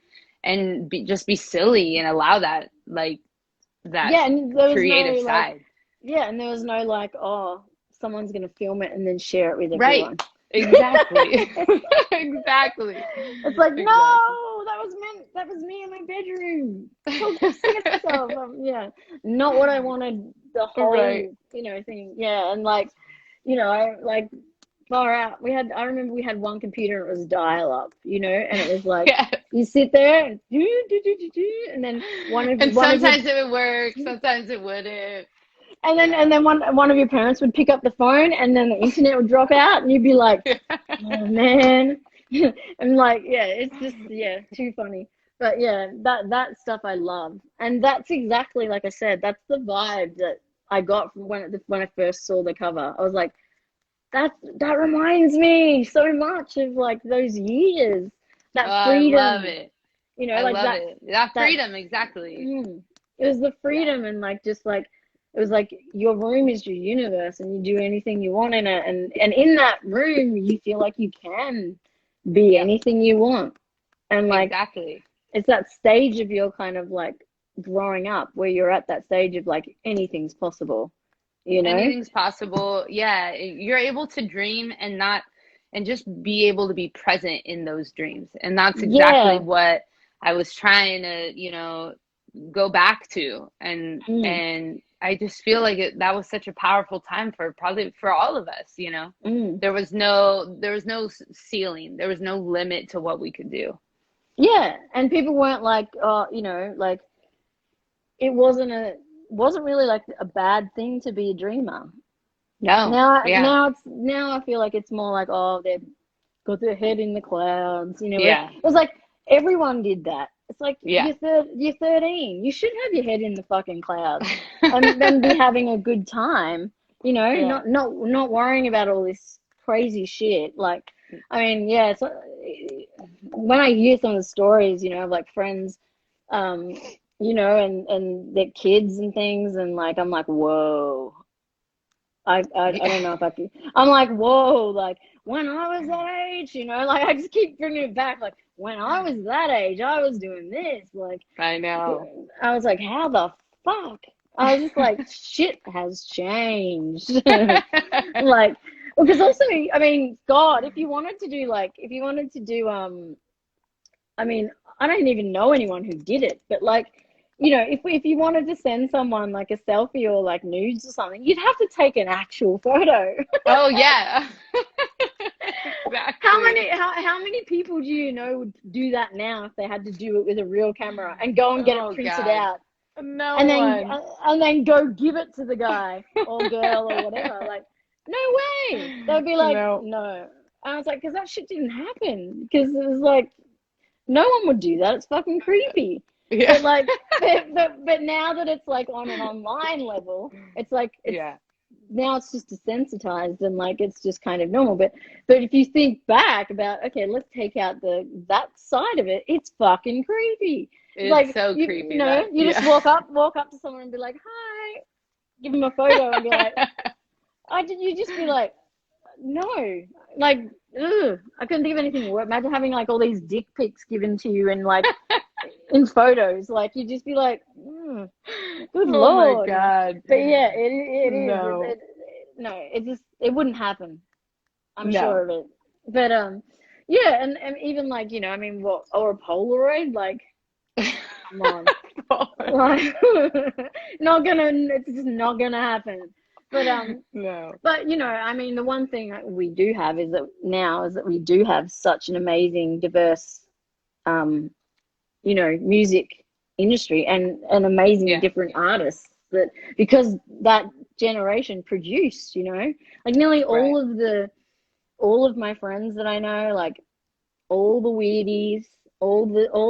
Speaker 2: just be silly and allow that
Speaker 1: Yeah, and there was no,
Speaker 2: creative
Speaker 1: like,
Speaker 2: side.
Speaker 1: yeah, and there was no, like, oh, someone's gonna film it and then share it with
Speaker 2: Right.
Speaker 1: everyone.
Speaker 2: Exactly. Exactly.
Speaker 1: It's like,
Speaker 2: Exactly.
Speaker 1: no, that was me in my bedroom. Go sing it yourself. Yeah, not what I wanted. The
Speaker 2: Right.
Speaker 1: whole, thing. Yeah, and, like, I, like, far out. I remember we had one computer. It was dial up, and it was like,
Speaker 2: Yeah.
Speaker 1: you sit there and and then
Speaker 2: And
Speaker 1: one of your
Speaker 2: sometimes it would work, sometimes it wouldn't.
Speaker 1: and
Speaker 2: Yeah.
Speaker 1: then one of your parents would pick up the phone, and then the internet would drop out, and you'd be like, oh man. And, like, yeah, it's just, yeah, too funny. But yeah, that stuff I love, and that's exactly, like I said, that's the vibe that I got from when I first saw the cover. I was like, that reminds me so much of, like, those years,
Speaker 2: Oh,
Speaker 1: that
Speaker 2: I love
Speaker 1: freedom,
Speaker 2: it. I
Speaker 1: like
Speaker 2: love it. That
Speaker 1: that
Speaker 2: freedom, exactly.
Speaker 1: it was the
Speaker 2: Yeah.
Speaker 1: freedom, and, like, just like, it was like your room is your universe, and you do anything you want in it, and in that room you feel like you can be
Speaker 2: Yep.
Speaker 1: anything you want, and, like,
Speaker 2: Exactly.
Speaker 1: it's that stage of your kind of, like, growing up, where you're at that stage of, like, anything's possible, you know?
Speaker 2: Anything's possible. Yeah, you're able to dream and just be able to be present in those dreams. And that's exactly
Speaker 1: Yeah.
Speaker 2: what I was trying to, go back to and
Speaker 1: Mm.
Speaker 2: and I just feel like that was such a powerful time for probably for all of us, you know.
Speaker 1: Mm.
Speaker 2: There was no ceiling. There was no limit to what we could do.
Speaker 1: Yeah, and people weren't like, you know, like it wasn't really like a bad thing to be a dreamer.
Speaker 2: No. Yeah.
Speaker 1: Now I feel like it's more like, oh, they've got their head in the clouds, you know.
Speaker 2: Yeah.
Speaker 1: It was like everyone did that. It's like
Speaker 2: Yeah.
Speaker 1: you're 13. You should have your head in the fucking clouds and then be having a good time, you know,
Speaker 2: Yeah.
Speaker 1: not worrying about all this crazy shit. Like, I mean, yeah, it's when I hear some of the stories, you know, of like friends, um, you know, and their kids and things, and like I'm like, whoa. I don't know if I can. I'm like, whoa, like when I was that age, you know, like I just keep bringing it back. Like when I was that age, I was doing this. Like
Speaker 2: I know.
Speaker 1: I was like, how the fuck? I was just like, shit has changed. Like, because also, I mean, God, if you wanted to do, I mean, I don't even know anyone who did it, but like, you know, if you wanted to send someone like a selfie or like nudes or something, you'd have to take an actual photo.
Speaker 2: Oh yeah.
Speaker 1: How
Speaker 2: Exactly.
Speaker 1: many how many people do you know would do that now if they had to do it with a real camera and go and get it
Speaker 2: Oh
Speaker 1: printed
Speaker 2: God.
Speaker 1: out
Speaker 2: No one.
Speaker 1: and then go give it to the guy or girl or whatever? Like, no way. They'd be like,
Speaker 2: No.
Speaker 1: no. And I was like, because that shit didn't happen. Because it was like, no one would do that. It's fucking creepy.
Speaker 2: Yeah.
Speaker 1: But like, but now that it's like on an online level, it's like
Speaker 2: Yeah.
Speaker 1: now it's just desensitized and like it's just kind of normal. But if you think back about, okay, let's take out that side of it, it's fucking creepy.
Speaker 2: It's
Speaker 1: Like
Speaker 2: so
Speaker 1: you
Speaker 2: creepy
Speaker 1: know,
Speaker 2: that
Speaker 1: you just
Speaker 2: yeah.
Speaker 1: walk up to someone and be like, hi, give them a photo and be like, you just be like, no, like, ugh, I couldn't think of anything worse. Imagine having like all these dick pics given to you and like in photos, like you'd just be like, good
Speaker 2: Oh my
Speaker 1: lord.
Speaker 2: God.
Speaker 1: But yeah, it is.
Speaker 2: No.
Speaker 1: No, it wouldn't happen. I'm sure
Speaker 2: No.
Speaker 1: of it. But yeah, and even like, you know, I mean, what, or a Polaroid, like, come on, like, not gonna, it's just not gonna happen. But
Speaker 2: No.
Speaker 1: but you know, I mean, the one thing that we do have is that we do have such an amazing, diverse, um, you know, music industry and amazing
Speaker 2: Yeah.
Speaker 1: different artists that because that generation produced, you know, like nearly
Speaker 2: Right.
Speaker 1: all of my friends that I know, like all the weirdies, all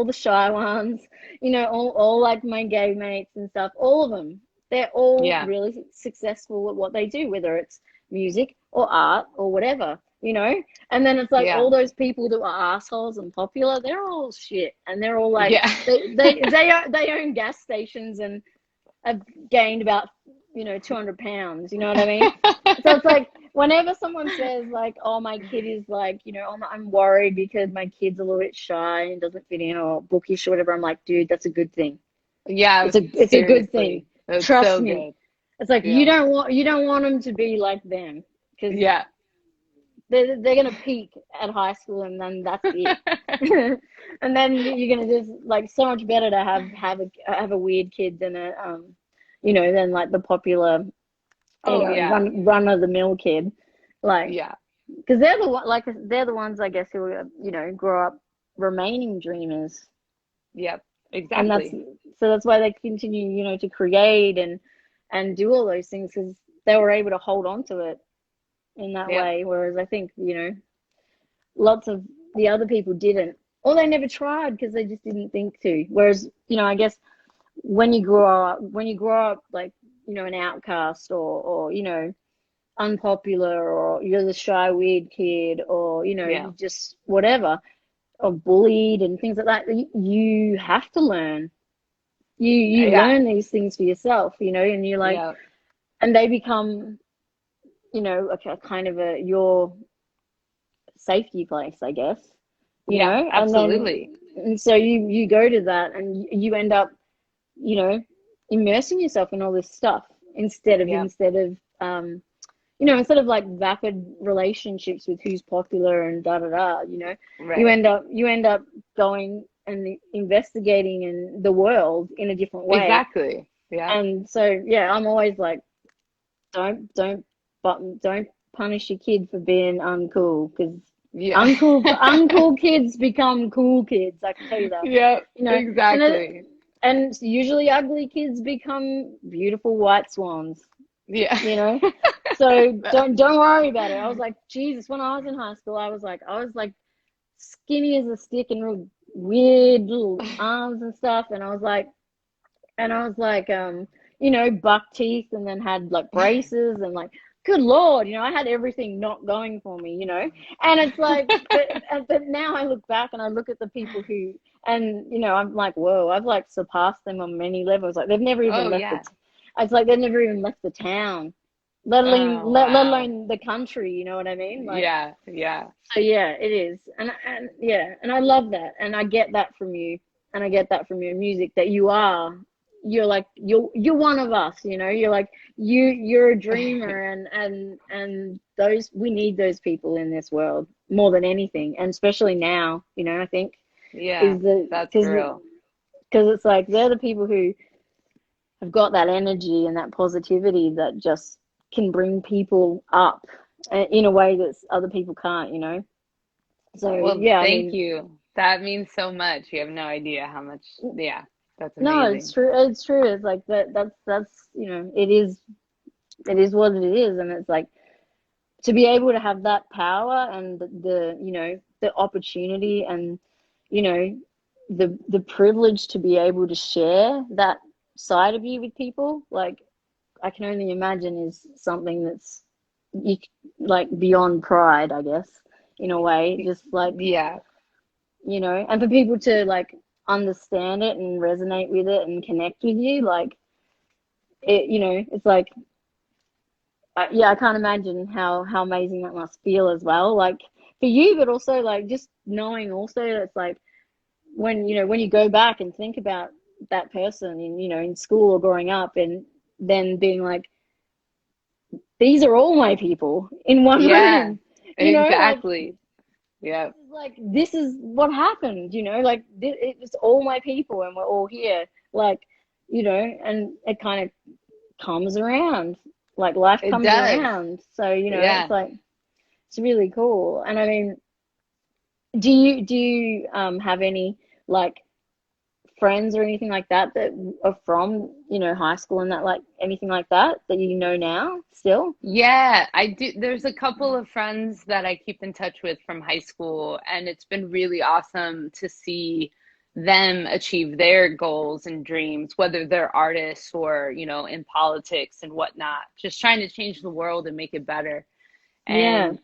Speaker 1: the shy ones, you know, all like my gay mates and stuff, all of them, they're all
Speaker 2: Yeah.
Speaker 1: really successful at what they do, whether it's music or art or whatever, you know. And then it's like
Speaker 2: Yeah.
Speaker 1: all those people that were assholes and popular, they're all shit, and they're all like
Speaker 2: Yeah.
Speaker 1: they own gas stations and have gained about, you know, 200 pounds. You know what I mean? So it's like whenever someone says like, "Oh, my kid is like, you know, I'm worried because my kid's a little bit shy and doesn't fit in or bookish or whatever," I'm like, dude, that's a good thing.
Speaker 2: Yeah.
Speaker 1: It's a good thing.
Speaker 2: Seriously. That's
Speaker 1: Trust
Speaker 2: so
Speaker 1: me.
Speaker 2: good.
Speaker 1: It's like
Speaker 2: Yeah.
Speaker 1: you don't want them to be like them because
Speaker 2: Yeah.
Speaker 1: they're gonna peak at high school and then that's it. And then you're gonna just like so much better to have a weird kid than a you know, than like the popular, you
Speaker 2: Oh
Speaker 1: know,
Speaker 2: yeah.
Speaker 1: run of the mill kid, like
Speaker 2: Yeah.
Speaker 1: because they're the ones I guess who you know grow up remaining dreamers,
Speaker 2: Yep.
Speaker 1: and
Speaker 2: Exactly.
Speaker 1: that's why they continue, you know, to create and do all those things because they were able to hold on to it in that
Speaker 2: Yep.
Speaker 1: way, whereas I think, you know, lots of the other people didn't, or they never tried because they just didn't think to. Whereas, you know, I guess when you grow up like, you know, an outcast or you know, unpopular, or you're the shy weird kid, or you know,
Speaker 2: Yeah.
Speaker 1: you just whatever, or bullied and things like that, you have to learn. You
Speaker 2: Yeah.
Speaker 1: learn these things for yourself, you know, and you're like,
Speaker 2: Yeah.
Speaker 1: and they become, you know, a kind of a your safety place, I guess, you
Speaker 2: Yeah.
Speaker 1: know, and then
Speaker 2: Absolutely.
Speaker 1: and so you go to that and you end up, you know, immersing yourself in all this stuff
Speaker 2: Yep.
Speaker 1: instead of you know, instead of like vapid relationships with who's popular and da da da, you know,
Speaker 2: Right.
Speaker 1: you end up going and investigating in the world in a different way,
Speaker 2: Exactly. Yeah.
Speaker 1: And so yeah, I'm always like, don't don't punish your kid for being uncool, because
Speaker 2: Yeah.
Speaker 1: uncool kids become cool kids. I can tell you that.
Speaker 2: Yeah,
Speaker 1: You know,
Speaker 2: exactly.
Speaker 1: and usually ugly kids become beautiful white swans.
Speaker 2: Yeah.
Speaker 1: You know, so don't worry about it. I was like, Jesus, when I was in high school, I was like skinny as a stick and real weird little arms and stuff, and I was like, you know, buck teeth, and then had like braces, and like, good Lord, you know, I had everything not going for me, you know. And it's like, but now I look back and I look at the people who, and you know, I'm like, whoa, I've like surpassed them on many levels. Like they've never even
Speaker 2: Oh
Speaker 1: left
Speaker 2: yeah.
Speaker 1: it's like they've never even left the town,
Speaker 2: Oh
Speaker 1: let
Speaker 2: wow.
Speaker 1: alone the country. You know what I mean? Like,
Speaker 2: Yeah, yeah.
Speaker 1: so yeah, it is, and yeah, and I love that, and I get that from you, and I get that from your music, that you're like you're one of us, you know. You're like you're a dreamer, and those, we need those people in this world more than anything, and especially now, you know. I think
Speaker 2: Yeah,
Speaker 1: is the
Speaker 2: that's real.
Speaker 1: because it's like they're the people who have got that energy and that positivity that just can bring people up in a way that other people can't, you know. So
Speaker 2: Well,
Speaker 1: yeah, I
Speaker 2: thank
Speaker 1: mean,
Speaker 2: you. That means so much. You have no idea how much. Yeah, that's
Speaker 1: no, it's
Speaker 2: amazing.
Speaker 1: true. It's true. It's like that's you know, it is what it is, and it's like to be able to have that power and the you know, the opportunity, and you know, the privilege to be able to share that side of you with people, like I can only imagine is something that's you like beyond pride, I guess, in a way. Just like,
Speaker 2: Yeah,
Speaker 1: you know, and for people to like understand it and resonate with it and connect with you, like it, you know, it's like, yeah, I can't imagine how amazing that must feel as well, like for you, but also like just knowing also that it's like when, you know, when you go back and think about that person in, you know, in school or growing up, and then being like, these are all my people in one
Speaker 2: yeah,
Speaker 1: room, you know,
Speaker 2: exactly. Yeah,
Speaker 1: like this is what happened, you know, like it's all my people and we're all here, like, you know, and it kind of comes around, like life
Speaker 2: it
Speaker 1: comes
Speaker 2: does.
Speaker 1: around. So, you know, it's
Speaker 2: Yeah.
Speaker 1: like, it's really cool. And I mean, do you have any like friends or anything like that that are from, you know, high school and that, like anything like that that you know now still?
Speaker 2: Yeah, I do. There's a couple of friends that I keep in touch with from high school, and it's been really awesome to see them achieve their goals and dreams, whether they're artists or, you know, in politics and whatnot, just trying to change the world and make it better.
Speaker 1: Yeah,
Speaker 2: And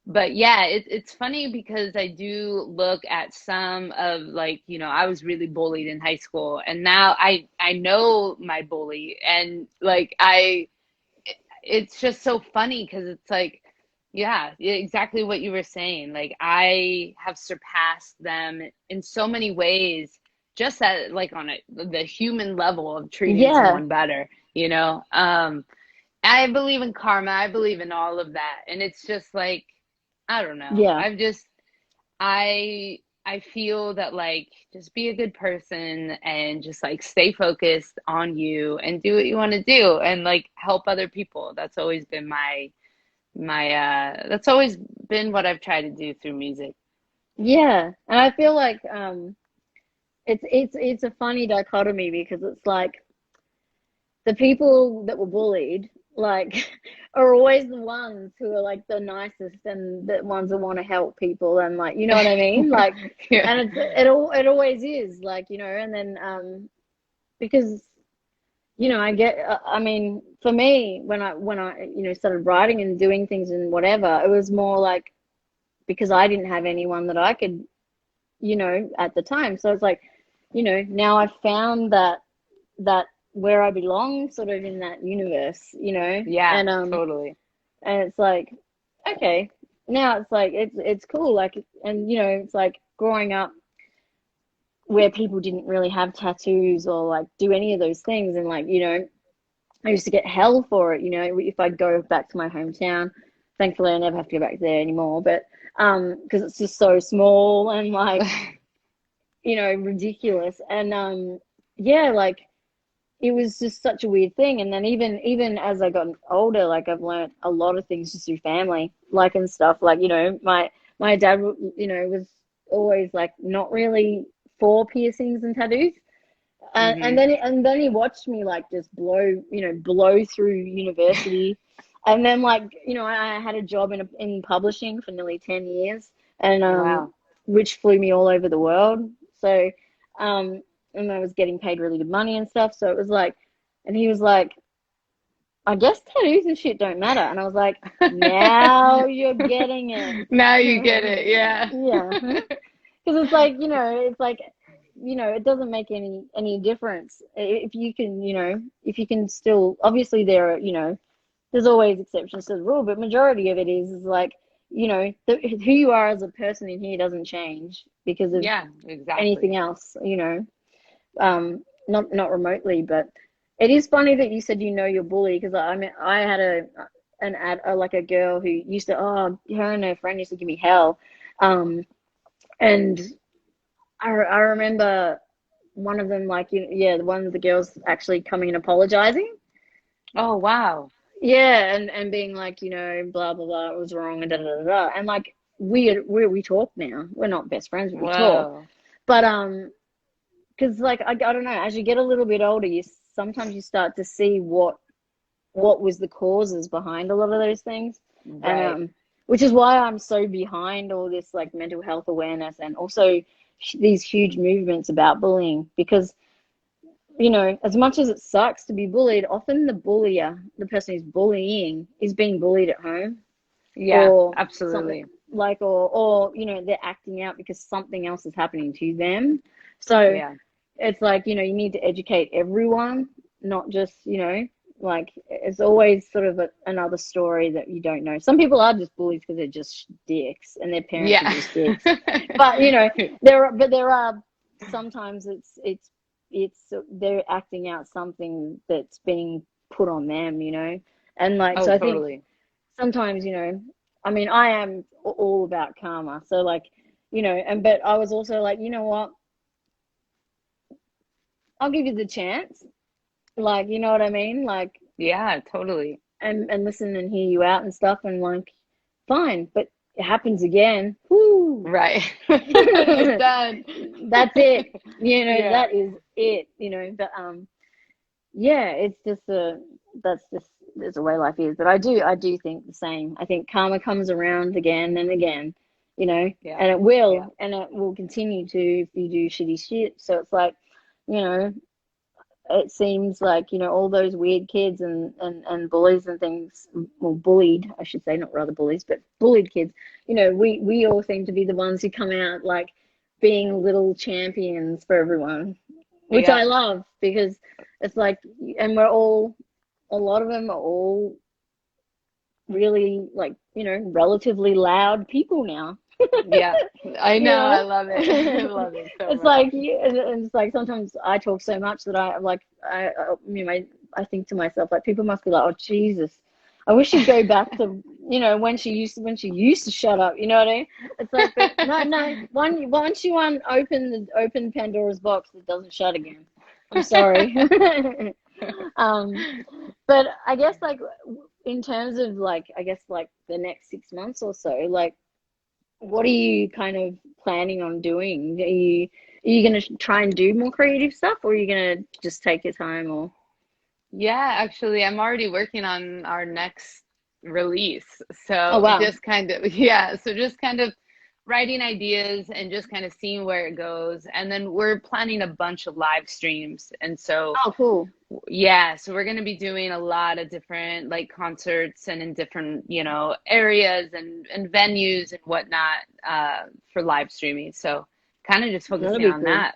Speaker 2: but yeah, it's funny because I do look at some of, like, you know, I was really bullied in high school, and now I know my bully, and like it's just so funny because it's like, yeah, exactly what you were saying. Like I have surpassed them in so many ways, just at like on the human level of treating
Speaker 1: yeah,
Speaker 2: someone better, you know? I believe in karma. I believe in all of that. And it's just like, I don't know.
Speaker 1: yeah,
Speaker 2: I feel that, like, just be a good person and just like stay focused on you and do what you want to do and like help other people. That's always been my that's always been what I've tried to do through music.
Speaker 1: yeah. And I feel like it's a funny dichotomy, because it's like the people that were bullied, like, are always the ones who are like the nicest and the ones that want to help people, and like, you know what I mean? Like,
Speaker 2: Yeah.
Speaker 1: and it always is like, you know, and then because, you know, I get, I mean, for me, when I, you know, started writing and doing things and whatever, it was more like because I didn't have anyone that I could, you know, at the time. So it's like, you know, now I've found that where I belong, sort of in that universe, you know,
Speaker 2: Yeah, totally.
Speaker 1: and it's like, okay, now it's like it's cool, like, and you know, it's like growing up where people didn't really have tattoos or like do any of those things, and like, you know, I used to get hell for it, you know, if I'd go back to my hometown. Thankfully, I never have to go back there anymore, but because it's just so small and like, you know, ridiculous, and yeah, like it was just such a weird thing. And then even as I got older, like I've learned a lot of things just through family, like and stuff. Like, you know, my dad, you know, was always like not really for piercings and tattoos.
Speaker 2: Hmm.
Speaker 1: And then he watched me like just blow through university. And then like, you know, I had a job in publishing for nearly 10 years, and
Speaker 2: Wow.
Speaker 1: which flew me all over the world. So um and I was getting paid really good money and stuff. So it was like, and he was like, I guess tattoos and shit don't matter. And I was like, now you're getting it.
Speaker 2: Now you get it. Yeah.
Speaker 1: Yeah. Because it's like, it doesn't make any difference if you can, if you can still, obviously there are, there's always exceptions to the rule, but majority of it is like, who you are as a person in here doesn't change because of
Speaker 2: Yeah, exactly.
Speaker 1: anything else, not remotely. But it is funny that you said you're bully, because I mean I had like a girl who used to, her and her friend used to give me hell, um, and I remember one of them, like, yeah, one of the girls actually coming and apologizing.
Speaker 2: Oh, wow.
Speaker 1: Yeah, and being like, blah blah blah, it was wrong and da da da da. And like we talk now. We're not best friends, but we talk.
Speaker 2: Whoa.
Speaker 1: But because like I don't know, as you get a little bit older, you sometimes you start to see what was the causes behind a lot of those things, and
Speaker 2: Right.
Speaker 1: which is why I'm so behind all this like mental health awareness, and also these huge movements about bullying, because as much as it sucks to be bullied, often the bullier, the person who's bullying, is being bullied at home,
Speaker 2: Yeah,
Speaker 1: or something
Speaker 2: absolutely.
Speaker 1: like, or they're acting out because something else is happening to them. So
Speaker 2: Yeah.
Speaker 1: it's like, you need to educate everyone, not just, like it's always sort of another story that you don't know. Some people are just bullies because they're just dicks and their parents are
Speaker 2: Yeah.
Speaker 1: just dicks. But there are sometimes it's they're acting out something that's being put on them, and like,
Speaker 2: Oh,
Speaker 1: so I think
Speaker 2: totally.
Speaker 1: sometimes, I mean, I am all about karma. So like, but I was also like, you know what? I'll give you the chance. Like, you know what I mean? Like,
Speaker 2: Yeah, totally.
Speaker 1: and listen and hear you out and stuff, and like, fine. But it happens again. Whoo.
Speaker 2: Right. You're done.
Speaker 1: That's it.
Speaker 2: Yeah.
Speaker 1: That is it, but yeah, it's just that's just there's a way life is. But I do think the same. I think karma comes around again and again,
Speaker 2: Yeah.
Speaker 1: and
Speaker 2: Yeah.
Speaker 1: and it will continue to if you do shitty shit. So it's like, you know, it seems like, all those weird kids and bullies and things, well, bullied, I should say, not rather bullies, but bullied kids, we all seem to be the ones who come out like being little champions for everyone, which
Speaker 2: Yeah.
Speaker 1: I love, because it's like, and a lot of them are all really, like, relatively loud people now.
Speaker 2: Yeah. I
Speaker 1: you
Speaker 2: know. I
Speaker 1: know
Speaker 2: love it. I love it so
Speaker 1: it's
Speaker 2: much.
Speaker 1: like, and it's like sometimes I talk so much that I like I think to myself, like, people must be like, oh Jesus, I wish she'd go back to, when she used to shut up, you know what I mean? It's like, but no, once you open Pandora's box, it doesn't shut again. I'm sorry. um but I guess, like, in terms of, like, I guess, like, the next 6 months or so, like, what are you kind of planning on doing? Are you going to try and do more creative stuff, or are you going to just take your time, or?
Speaker 2: Yeah, actually, I'm already working on our next release.
Speaker 1: Oh,
Speaker 2: So
Speaker 1: wow.
Speaker 2: just kind of, yeah, so just kind of writing ideas and just kind of seeing where it goes. And then we're planning a bunch of live streams. And so,
Speaker 1: Oh, cool.
Speaker 2: yeah, so we're going to be doing a lot of different like concerts and in different, areas and venues and whatnot for live streaming. So kind of just
Speaker 1: That'll
Speaker 2: focusing
Speaker 1: be
Speaker 2: on
Speaker 1: cool.
Speaker 2: that.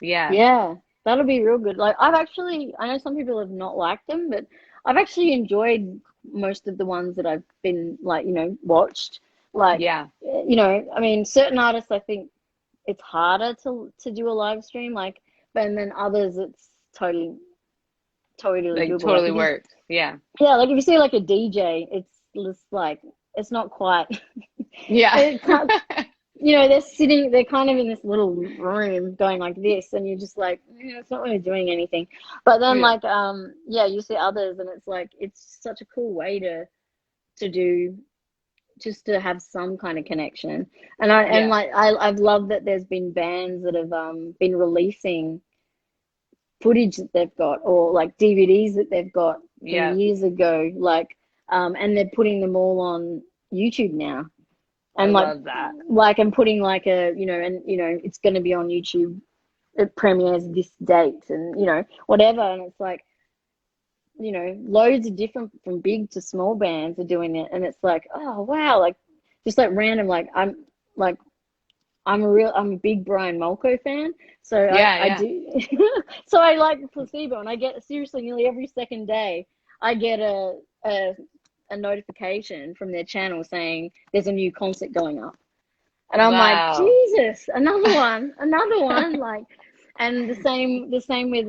Speaker 2: Yeah.
Speaker 1: Yeah, that'll be real good. Like, I know some people have not liked them, but I've actually enjoyed most of the ones that I've been, like, watched. Like,
Speaker 2: Yeah.
Speaker 1: I mean, certain artists, I think it's harder to do a live stream, like, but and then others it's totally
Speaker 2: Like
Speaker 1: doable. Like,
Speaker 2: totally
Speaker 1: if you,
Speaker 2: works. Yeah.
Speaker 1: yeah, like if you see like a DJ, it's just like, it's not quite
Speaker 2: Yeah.
Speaker 1: it can't. they're kind of in this little room going like this, and you're just like, it's not really doing anything. But then
Speaker 2: Yeah.
Speaker 1: like, yeah, you see others, and it's like, it's such a cool way to do, just to have some kind of connection. And
Speaker 2: Yeah.
Speaker 1: like, I've loved that there's been bands that have been releasing footage that they've got, or like DVDs that they've got from
Speaker 2: Yeah.
Speaker 1: years ago, like, and they're putting them all on YouTube now,
Speaker 2: I
Speaker 1: and
Speaker 2: love that.
Speaker 1: I'm putting like it's going to be on YouTube. It premieres this date, and whatever, and it's like, loads of different, from big to small bands are doing it, and it's like, oh wow, like just like random, like I'm a big Brian Molko fan, so
Speaker 2: Yeah,
Speaker 1: I
Speaker 2: yeah.
Speaker 1: do. So I like Placebo, and I get, seriously, nearly every second day I get a a notification from their channel saying there's a new concert going up, and I'm like,
Speaker 2: Wow.
Speaker 1: Jesus, another one, like. And the same with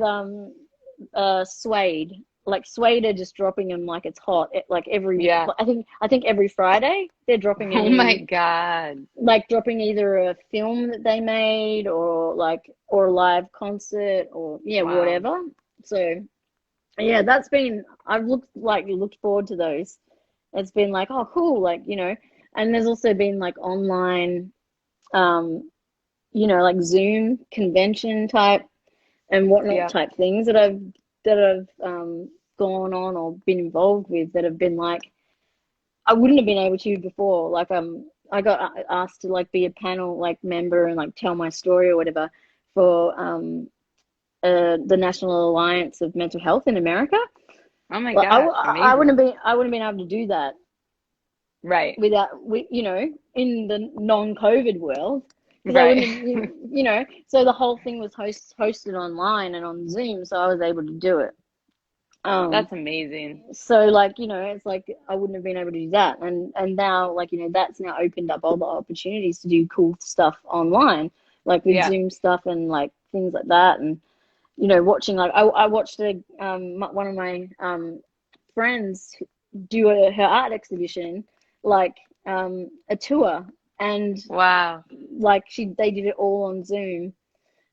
Speaker 1: Suede. Like Suede are just dropping them like it's hot. Like
Speaker 2: Yeah.
Speaker 1: I think every Friday they're dropping a
Speaker 2: Oh my
Speaker 1: new,
Speaker 2: God.
Speaker 1: like dropping either a film that they made, or a live concert, or yeah,
Speaker 2: Wow.
Speaker 1: whatever. So yeah, I've looked forward to those. It's been like, oh cool, like, and there's also been like online, um like Zoom convention type and whatnot
Speaker 2: Yeah.
Speaker 1: type things that I've gone on or been involved with, that have been like, I wouldn't have been able to before. Like, I got asked to like be a panel like member and like tell my story or whatever for the National Alliance of Mental Health in America.
Speaker 2: Oh my
Speaker 1: Like,
Speaker 2: gosh, amazing.
Speaker 1: I wouldn't have been able to do that
Speaker 2: Right.
Speaker 1: in the non-COVID world, because I
Speaker 2: Right.
Speaker 1: wouldn't have, so the whole thing was hosted online and on Zoom, so I was able to do it. Um,
Speaker 2: That's amazing.
Speaker 1: so like, it's like I wouldn't have been able to do that, and now, like, that's now opened up all the opportunities to do cool stuff online, like with
Speaker 2: Yeah.
Speaker 1: Zoom stuff and like things like that, and watching, like, I watched one of my friends do her art exhibition, like, a tour, and
Speaker 2: Wow.
Speaker 1: like they did it all on Zoom,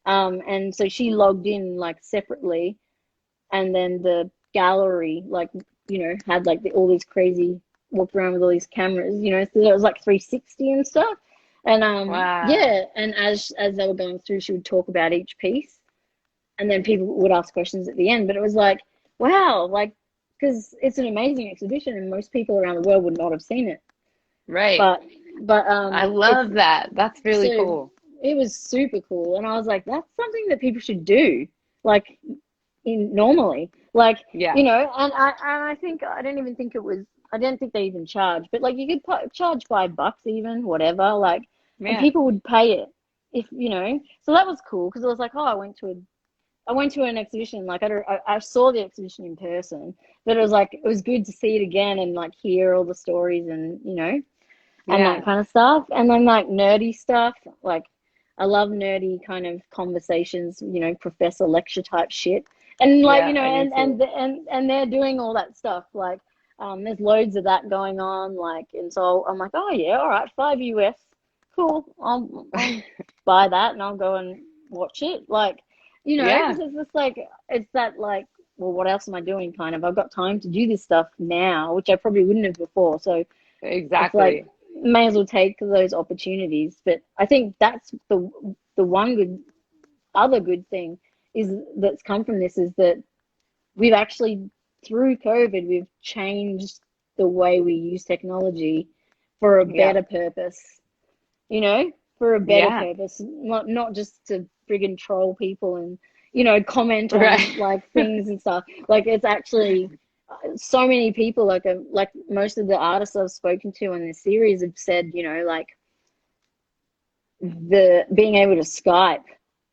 Speaker 1: and so she logged in like separately, and then the gallery, like, had like all these crazy, walked around with all these cameras, so it was like 360 and stuff. And
Speaker 2: Wow.
Speaker 1: yeah, and as they were going through, she would talk about each piece, and then people would ask questions at the end. But it was like, wow, like, because it's an amazing exhibition, and most people around the world would not have seen it.
Speaker 2: Right.
Speaker 1: But but
Speaker 2: I
Speaker 1: it's
Speaker 2: love that. That's really
Speaker 1: so
Speaker 2: cool.
Speaker 1: it was super cool, and I was like, that's something that people should do, like, in normally, like,
Speaker 2: Yeah.
Speaker 1: and I think, I don't even think it was, I don't think they even charge, but like, you could charge $5 even, whatever, like, and
Speaker 2: Yeah.
Speaker 1: people would pay it, if so that was cool, because it was like, oh, I went to an exhibition, like, I saw the exhibition in person, but it was like, it was good to see it again and like hear all the stories, and and that
Speaker 2: Yeah.
Speaker 1: kind of stuff. And then like nerdy stuff, like, I love nerdy kind of conversations, professor lecture type shit. And like,
Speaker 2: Yeah, I do too.
Speaker 1: and they're doing all that stuff. Like, there's loads of that going on. Like, and so I'm like, oh yeah, all right, 5 US, cool. I'll buy that, and I'll go and watch it. Like,
Speaker 2: Yeah,
Speaker 1: because it's just like, it's that, like, well, what else am I doing? Kind of, I've got time to do this stuff now, which I probably wouldn't have before. So it's like,
Speaker 2: exactly.
Speaker 1: may as well take those opportunities. But I think that's the one other good thing is that's come from this, is that we've actually, through COVID, we've changed the way we use technology for a
Speaker 2: Yeah.
Speaker 1: better purpose, for a better
Speaker 2: Yeah.
Speaker 1: purpose, not just to friggin' troll people and comment
Speaker 2: Right.
Speaker 1: on like things and stuff. Like, it's actually, so many people, like most of the artists I've spoken to in this series have said, like, the being able to Skype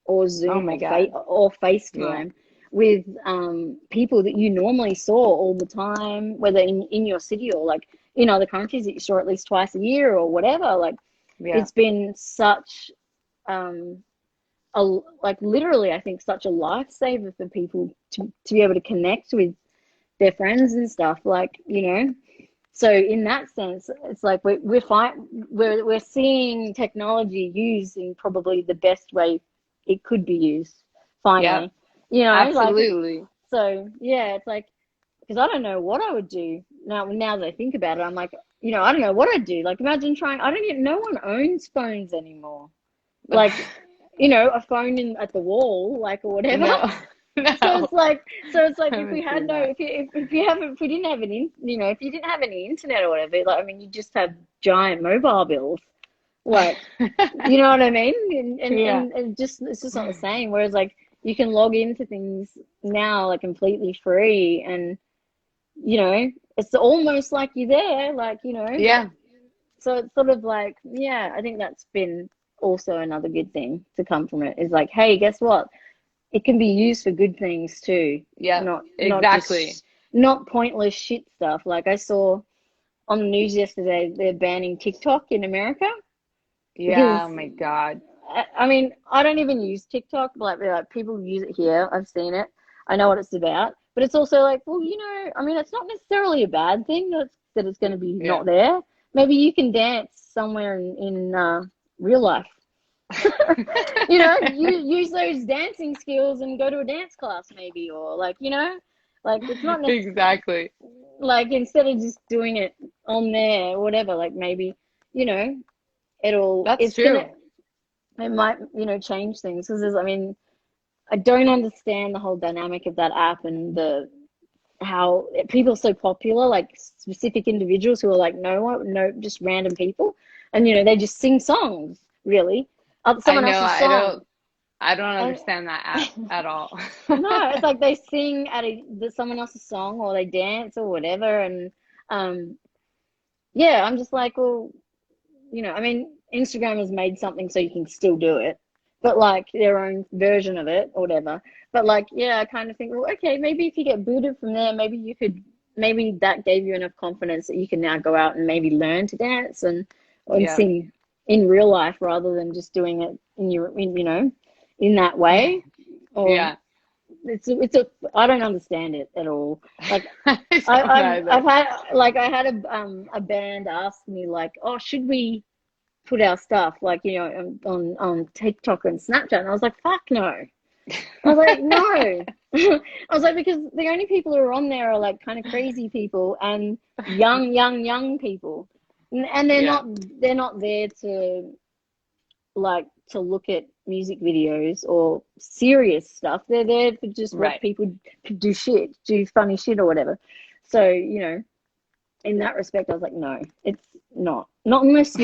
Speaker 1: or
Speaker 2: Oh
Speaker 1: Zoom
Speaker 2: my
Speaker 1: or
Speaker 2: God. Yeah.
Speaker 1: FaceTime with people that you normally saw all the time, whether in your city or like in other countries that you saw at least twice a year or whatever. Like,
Speaker 2: Yeah.
Speaker 1: it's been such um a like, literally, I think, such a lifesaver for people to be able to connect with their friends and stuff, like, So in that sense, it's like we're seeing technology used in probably the best way it could be used.
Speaker 2: Yeah,
Speaker 1: Finally, like
Speaker 2: absolutely.
Speaker 1: so. Yeah, it's like because I don't know what I would do now. Now that I think about it, I'm like, I don't know what I'd do. Like imagine trying. I don't even. No one owns phones anymore. Like a phone in at the wall, like or whatever.
Speaker 2: No,
Speaker 1: So
Speaker 2: no,
Speaker 1: it's like,
Speaker 2: I
Speaker 1: if we
Speaker 2: haven't
Speaker 1: had
Speaker 2: seen
Speaker 1: no,
Speaker 2: that.
Speaker 1: if we didn't have if you didn't have any internet or whatever, like I mean, you just have giant mobile bills, like you know what I mean,
Speaker 2: Yeah.
Speaker 1: and just it's just not the same. Whereas like you can log into things now like completely free, and it's almost like you're there, like
Speaker 2: Yeah.
Speaker 1: so it's sort of like yeah, I think that's been also another good thing to come from it is like, hey, guess what? It can be used for good things too,
Speaker 2: Yeah.
Speaker 1: not
Speaker 2: Exactly.
Speaker 1: just not pointless shit stuff. Like I saw on the news yesterday, they're banning TikTok in America
Speaker 2: Yeah. Oh
Speaker 1: because
Speaker 2: my God.
Speaker 1: I mean I don't even use TikTok, but like people use it here. I've seen it. I know what it's about, but it's also like, well, I mean, it's not necessarily a bad thing that it's going to be
Speaker 2: Yeah.
Speaker 1: not there. Maybe you can dance somewhere in real life. You use those dancing skills and go to a dance class maybe, or like, like it's not
Speaker 2: Exactly.
Speaker 1: like instead of just doing it on there or whatever, like maybe, you know,
Speaker 2: That's
Speaker 1: it's gonna,
Speaker 2: true.
Speaker 1: it might, change things because I mean, I don't understand the whole dynamic of that app and how people are so popular, like specific individuals who are like no one, no, just random people, and they just sing songs, really,
Speaker 2: I
Speaker 1: someone
Speaker 2: know.
Speaker 1: else's song.
Speaker 2: I don't
Speaker 1: And
Speaker 2: understand that app at all.
Speaker 1: no, it's like they sing someone else's song or they dance or whatever, and um, yeah, I'm just like, well, I mean, Instagram has made something so you can still do it, but like their own version of it or whatever. But like, yeah, I kind of think, well, okay, maybe if you get booted from there, maybe that gave you enough confidence that you can now go out and maybe learn to dance and
Speaker 2: Yeah.
Speaker 1: sing in real life rather than just doing it in that way. Or
Speaker 2: Yeah.
Speaker 1: it's a I don't understand it at all. Like
Speaker 2: I don't either.
Speaker 1: I had a band ask me like, oh, should we put our stuff like on TikTok and Snapchat? And I was like, fuck no. I was like, no. I was like, because the only people who are on there are like kind of crazy people and young people, and
Speaker 2: Yeah.
Speaker 1: they're not there to like to look at music videos or serious stuff. They're there to just watch
Speaker 2: Right.
Speaker 1: people do funny shit or whatever. So, in that respect, I was like, no, it's not. Not unless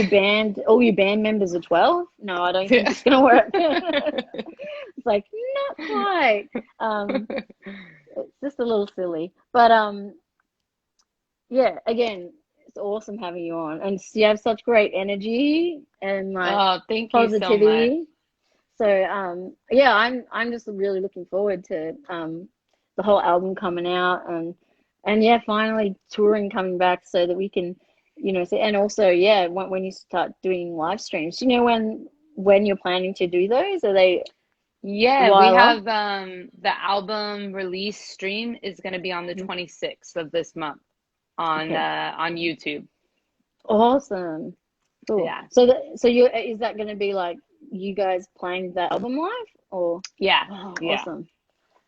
Speaker 1: all your band members are 12. No, I don't think
Speaker 2: Yeah.
Speaker 1: it's gonna work. It's like, not quite. It's just a little silly. But yeah, again, it's awesome having you on. And you have such great energy and like
Speaker 2: Oh, thank you so much.
Speaker 1: positivity. So yeah, I'm just really looking forward to the whole album coming out and yeah, finally touring coming back so that we can, see, and also yeah, when you start doing live streams, do you know when you're planning to do those? Are they a
Speaker 2: Yeah, we
Speaker 1: while off?
Speaker 2: have the album release stream is going to be on the 26th of this month
Speaker 1: Okay,
Speaker 2: on YouTube.
Speaker 1: awesome, cool.
Speaker 2: Yeah.
Speaker 1: So you is that going to be like you guys playing that album live or?
Speaker 2: Yeah.
Speaker 1: Oh,
Speaker 2: Yeah.
Speaker 1: awesome.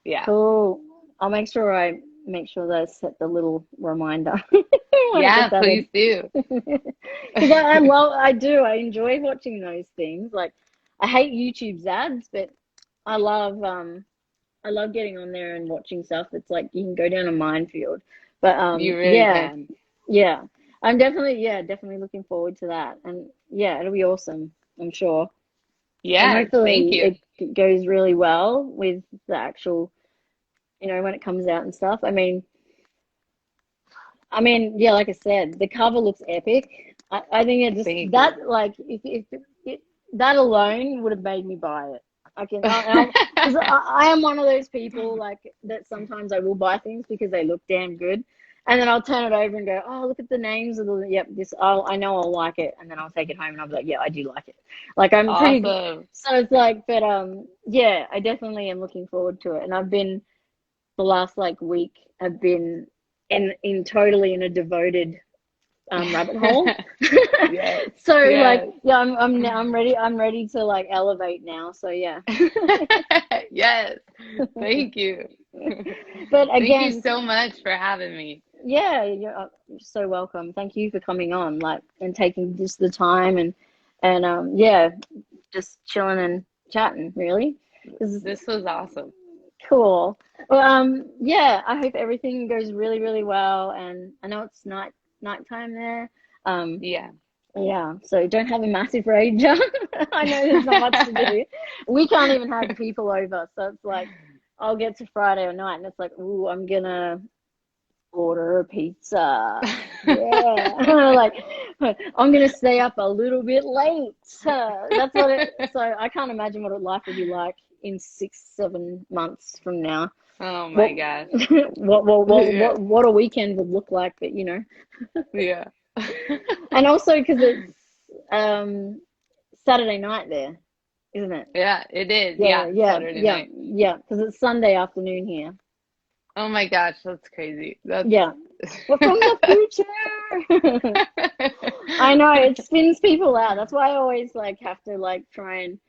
Speaker 2: Yeah.
Speaker 1: Cool. I'll make sure that I set the little reminder. I want to
Speaker 2: Yeah,
Speaker 1: put that
Speaker 2: please
Speaker 1: in.
Speaker 2: do.
Speaker 1: Because I do. I enjoy watching those things. Like I hate YouTube's ads, but I love I love getting on there and watching stuff. It's like you can go down a minefield. But
Speaker 2: You really
Speaker 1: yeah,
Speaker 2: can.
Speaker 1: yeah. Definitely looking forward to that. And yeah, it'll be awesome, I'm sure. And
Speaker 2: Yeah, thank
Speaker 1: hopefully
Speaker 2: you.
Speaker 1: it goes really well with the actual when it comes out and stuff. I mean, yeah, like I said, the cover looks epic. I think it just
Speaker 2: Thank you.
Speaker 1: that like if it, that alone would have made me buy it. Because I am one of those people like that. Sometimes I will buy things because they look damn good, and then I'll turn it over and go, oh, look at the names of the yep. I know I'll like it, and then I'll take it home and I'll be like, yeah, I do like it. Like I'm pretty.
Speaker 2: Awesome.
Speaker 1: So it's like, but yeah, I definitely am looking forward to it, and I've been the last like week have been in totally in a devoted. rabbit hole.
Speaker 2: Yes,
Speaker 1: So like,
Speaker 2: yes.
Speaker 1: yeah, I'm ready to like elevate now. So yeah.
Speaker 2: Yes. Thank you.
Speaker 1: But
Speaker 2: Thank you
Speaker 1: again,
Speaker 2: so much for having me.
Speaker 1: yeah, you're so welcome. Thank you for coming on, like, and taking just the time and yeah, just chilling and chatting, really. This is
Speaker 2: This was awesome.
Speaker 1: cool. Well, yeah, I hope everything goes really, really well. And I know it's nighttime there. Um,
Speaker 2: Yeah.
Speaker 1: yeah, so don't have a massive rager. I know there's not much to do. We can't even have people over, so it's like I'll get to Friday or night, and it's like, ooh, I'm gonna order a pizza. Yeah, like I'm gonna stay up a little bit late. That's what it. So I can't imagine what life will be like in 6, 7 months from now.
Speaker 2: Oh my
Speaker 1: What
Speaker 2: gosh. Yeah.
Speaker 1: what a weekend would look like, but
Speaker 2: Yeah.
Speaker 1: and also because it's Saturday night there, isn't it?
Speaker 2: Yeah, it is.
Speaker 1: Yeah,
Speaker 2: Yeah,
Speaker 1: yeah,
Speaker 2: Saturday
Speaker 1: yeah,
Speaker 2: night.
Speaker 1: yeah. Because it's Sunday afternoon here.
Speaker 2: Oh my gosh, that's crazy. That's
Speaker 1: Yeah, we're from the future. I know it spins people out. That's why I always like have to like try and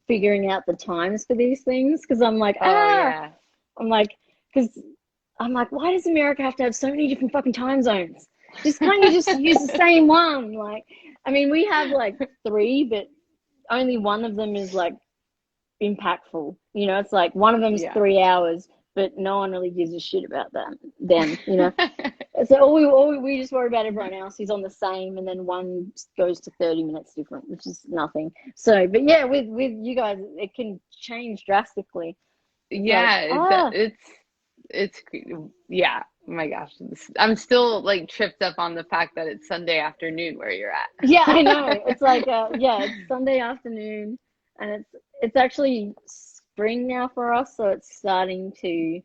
Speaker 1: figuring out the times for these things because
Speaker 2: Oh yeah.
Speaker 1: I'm like because I'm like, why does America have to have so many different fucking time zones? Just can't you just use the same one? Like, I mean, we have like three, but only one of them is like impactful. It's like one of them's
Speaker 2: Yeah.
Speaker 1: 3 hours, but no one really gives a shit about that. Then. So all we just worry about everyone else who's on the same, and then one goes to 30 minutes different, which is nothing. So, but yeah, with you guys, it can change drastically. It's like,
Speaker 2: Yeah, it's yeah. Oh my gosh. I'm still like tripped up on the fact that it's Sunday afternoon where you're
Speaker 1: yeah, I
Speaker 2: at.
Speaker 1: know. It's like, yeah, it's Sunday afternoon, and it's actually spring now for us, so it's starting to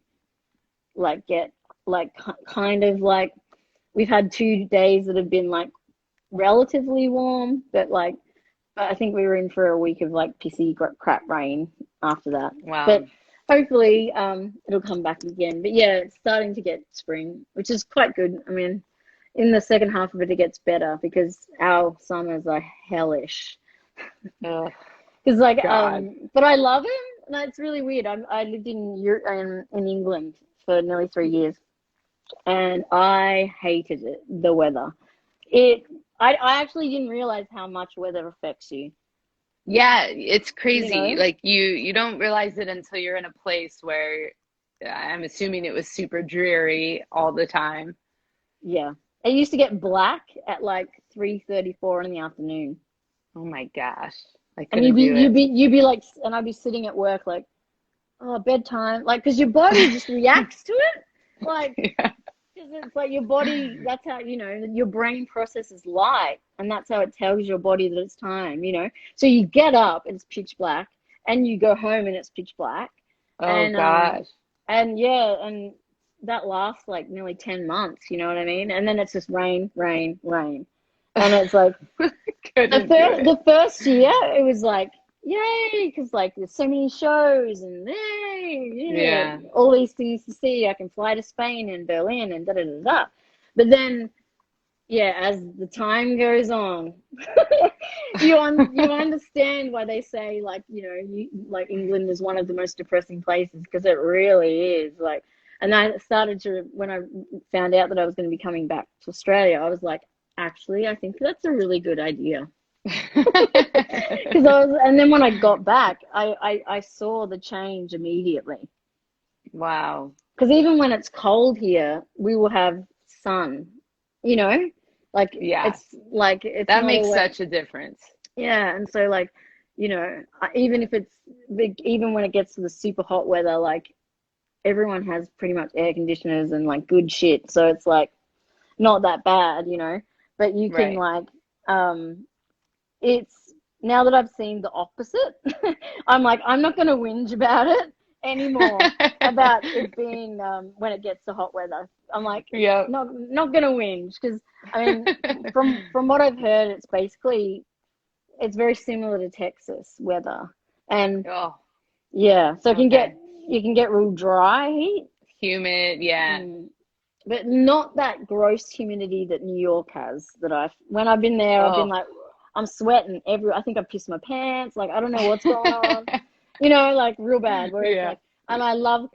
Speaker 1: like get like kind of like we've had 2 days that have been like relatively warm, but I think we were in for a week of like pissy crap rain after that. But
Speaker 2: Wow.
Speaker 1: hopefully, it'll come back again. But yeah, it's starting to get spring, which is quite good. I mean, in the second half of it, it gets better because our summers are hellish.
Speaker 2: Oh
Speaker 1: Because like,
Speaker 2: God.
Speaker 1: but I love it. No, it's really weird. I lived in in England for nearly 3 years, and I hated it. The weather. It. I actually didn't realize how much weather affects you.
Speaker 2: Yeah, it's
Speaker 1: You
Speaker 2: crazy.
Speaker 1: know?
Speaker 2: Like you don't realize it until you're in a place where I'm assuming it was super dreary all the time.
Speaker 1: Yeah. It used to get black at like 3:34 in the afternoon.
Speaker 2: Oh my gosh. I
Speaker 1: And you'd
Speaker 2: couldn't
Speaker 1: be
Speaker 2: do
Speaker 1: you'd
Speaker 2: it.
Speaker 1: be you'd be like and I'd be sitting at work like, oh, bedtime. Like, because your body just reacts to it. Like,
Speaker 2: Yeah.
Speaker 1: because it's like your body, that's how, your brain processes light. And that's how it tells your body that it's time. So you get up, it's pitch black, and you go home and it's pitch black.
Speaker 2: Oh
Speaker 1: And
Speaker 2: gosh.
Speaker 1: and yeah, and that lasts like nearly 10 months, you know what I mean? And then it's just rain, rain, rain. And it's like the
Speaker 2: Couldn't do
Speaker 1: first
Speaker 2: it.
Speaker 1: the first year it was like yay, because like there's so many shows and yay, yeah,
Speaker 2: Yeah.
Speaker 1: all these things to see. I can fly to Spain and Berlin and da da da da. But then yeah, as the time goes on, you understand why they say like like England is one of the most depressing places, because it really is. Like, and I started to when I found out that I was going to be coming back to Australia, I was like, actually, I think that's a really good idea. Because and then when I got back, I saw the change immediately.
Speaker 2: Wow.
Speaker 1: Because even when it's cold here, we will have sun, you know,
Speaker 2: Yeah.
Speaker 1: like it's
Speaker 2: That
Speaker 1: not
Speaker 2: makes
Speaker 1: always,
Speaker 2: such a difference.
Speaker 1: yeah. And so like, even if it's big, even when it gets to the super hot weather, like everyone has pretty much air conditioners and like good shit. So it's like not that bad. But you can
Speaker 2: Right.
Speaker 1: like, it's now that I've seen the opposite, I'm like, I'm not going to whinge about it anymore, about it being when it gets to hot weather. I'm like,
Speaker 2: Yep.
Speaker 1: not going to whinge, because I mean, from what I've heard, it's very similar to Texas weather, and
Speaker 2: Oh,
Speaker 1: yeah, so
Speaker 2: okay.
Speaker 1: you can get real dry heat.
Speaker 2: Humid, yeah.
Speaker 1: Mm. but not that gross humidity that New York has. When I've been there, I've been
Speaker 2: Oh.
Speaker 1: like, I'm sweating I think I've pissed my pants. Like, I don't know what's going on, like real bad. Where it's
Speaker 2: Yeah.
Speaker 1: like, and I love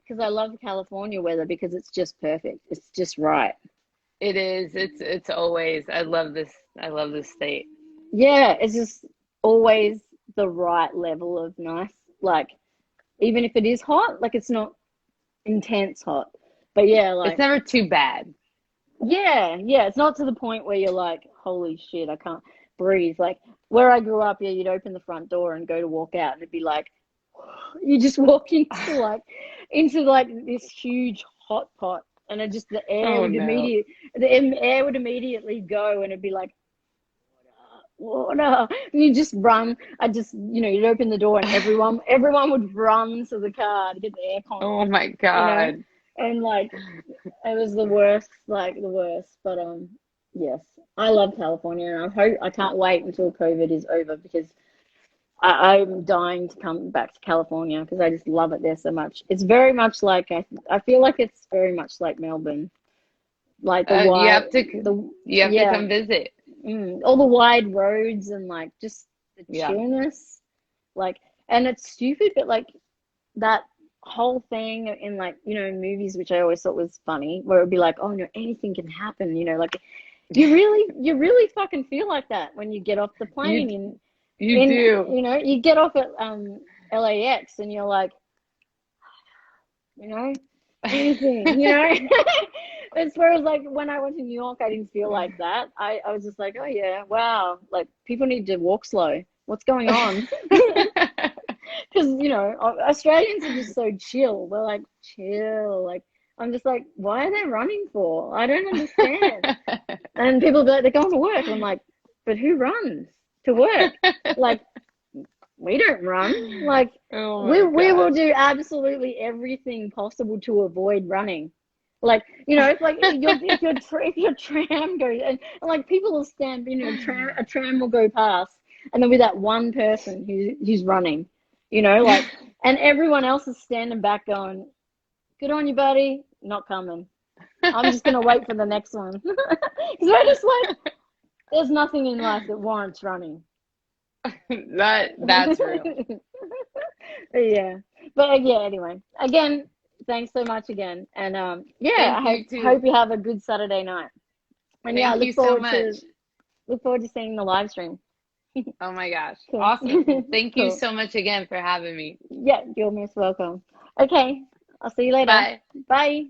Speaker 1: California weather because it's just perfect. It's just right.
Speaker 2: It is. It's always. I love this. I love this state.
Speaker 1: Yeah, it's just always the right level of nice. Like, even if it is hot, like it's not intense hot. But yeah,
Speaker 2: It's
Speaker 1: like,
Speaker 2: never too bad.
Speaker 1: yeah, it's not to the point where you're like, holy shit, I can't breathe. Like where I grew up, yeah, you'd open the front door and go to walk out, and it'd be like, you just walk into like this huge hot pot, and it just
Speaker 2: Oh no.
Speaker 1: the air would immediately go, and it'd be like water, and you just run. You'd open the door, and everyone would run to the car to get the aircon
Speaker 2: Oh
Speaker 1: on,
Speaker 2: my
Speaker 1: you know,
Speaker 2: God.
Speaker 1: and like it was the worst, like the worst. But yes, I love California, and I can't wait until COVID is over because I'm dying to come back to California because I just love it there so much. It's very much like I feel like it's very much like Melbourne, like
Speaker 2: You have to you have to
Speaker 1: yeah,
Speaker 2: come visit.
Speaker 1: all the wide roads and like just the
Speaker 2: Yeah.
Speaker 1: chillness, like, and it's stupid, but like that whole thing in like movies, which I always thought was funny, where it'd be like, oh no, anything can happen, like you really fucking feel like that when you get off the
Speaker 2: You
Speaker 1: plane
Speaker 2: you do.
Speaker 1: you get off at LAX and you're like, anything, as far as like when I went to New York, I didn't feel like that. I was just like, oh yeah, wow, like people need to walk slow. What's going on? Because Australians are just so chill. We're like chill. Like I'm just like, why are they running for? I don't understand. And people be like, they're going to work. And I'm like, but who runs to work? Like we don't run. Like
Speaker 2: Oh
Speaker 1: we
Speaker 2: my
Speaker 1: we will
Speaker 2: God.
Speaker 1: do absolutely everything possible to avoid running. Like it's like if your tram goes and like people will stand, a tram will go past, and there'll be that one person who's running, like, and everyone else is standing back going, "Good on you, buddy, not coming. I'm just gonna wait for the next one." Because we're just like, there's nothing in life that warrants running.
Speaker 2: That's real.
Speaker 1: Yeah, but yeah. Anyway, again, thanks so much again, and yeah,
Speaker 2: Thank you
Speaker 1: hope
Speaker 2: too.
Speaker 1: you have a good Saturday night, and yeah, I
Speaker 2: Thank you so much.
Speaker 1: look forward to seeing the live stream.
Speaker 2: Oh my gosh.
Speaker 1: Cool,
Speaker 2: Awesome. Well, thank you
Speaker 1: cool.
Speaker 2: so much again for having me.
Speaker 1: Yeah, you're most welcome. Okay, I'll see you later.
Speaker 2: Bye.
Speaker 1: Bye.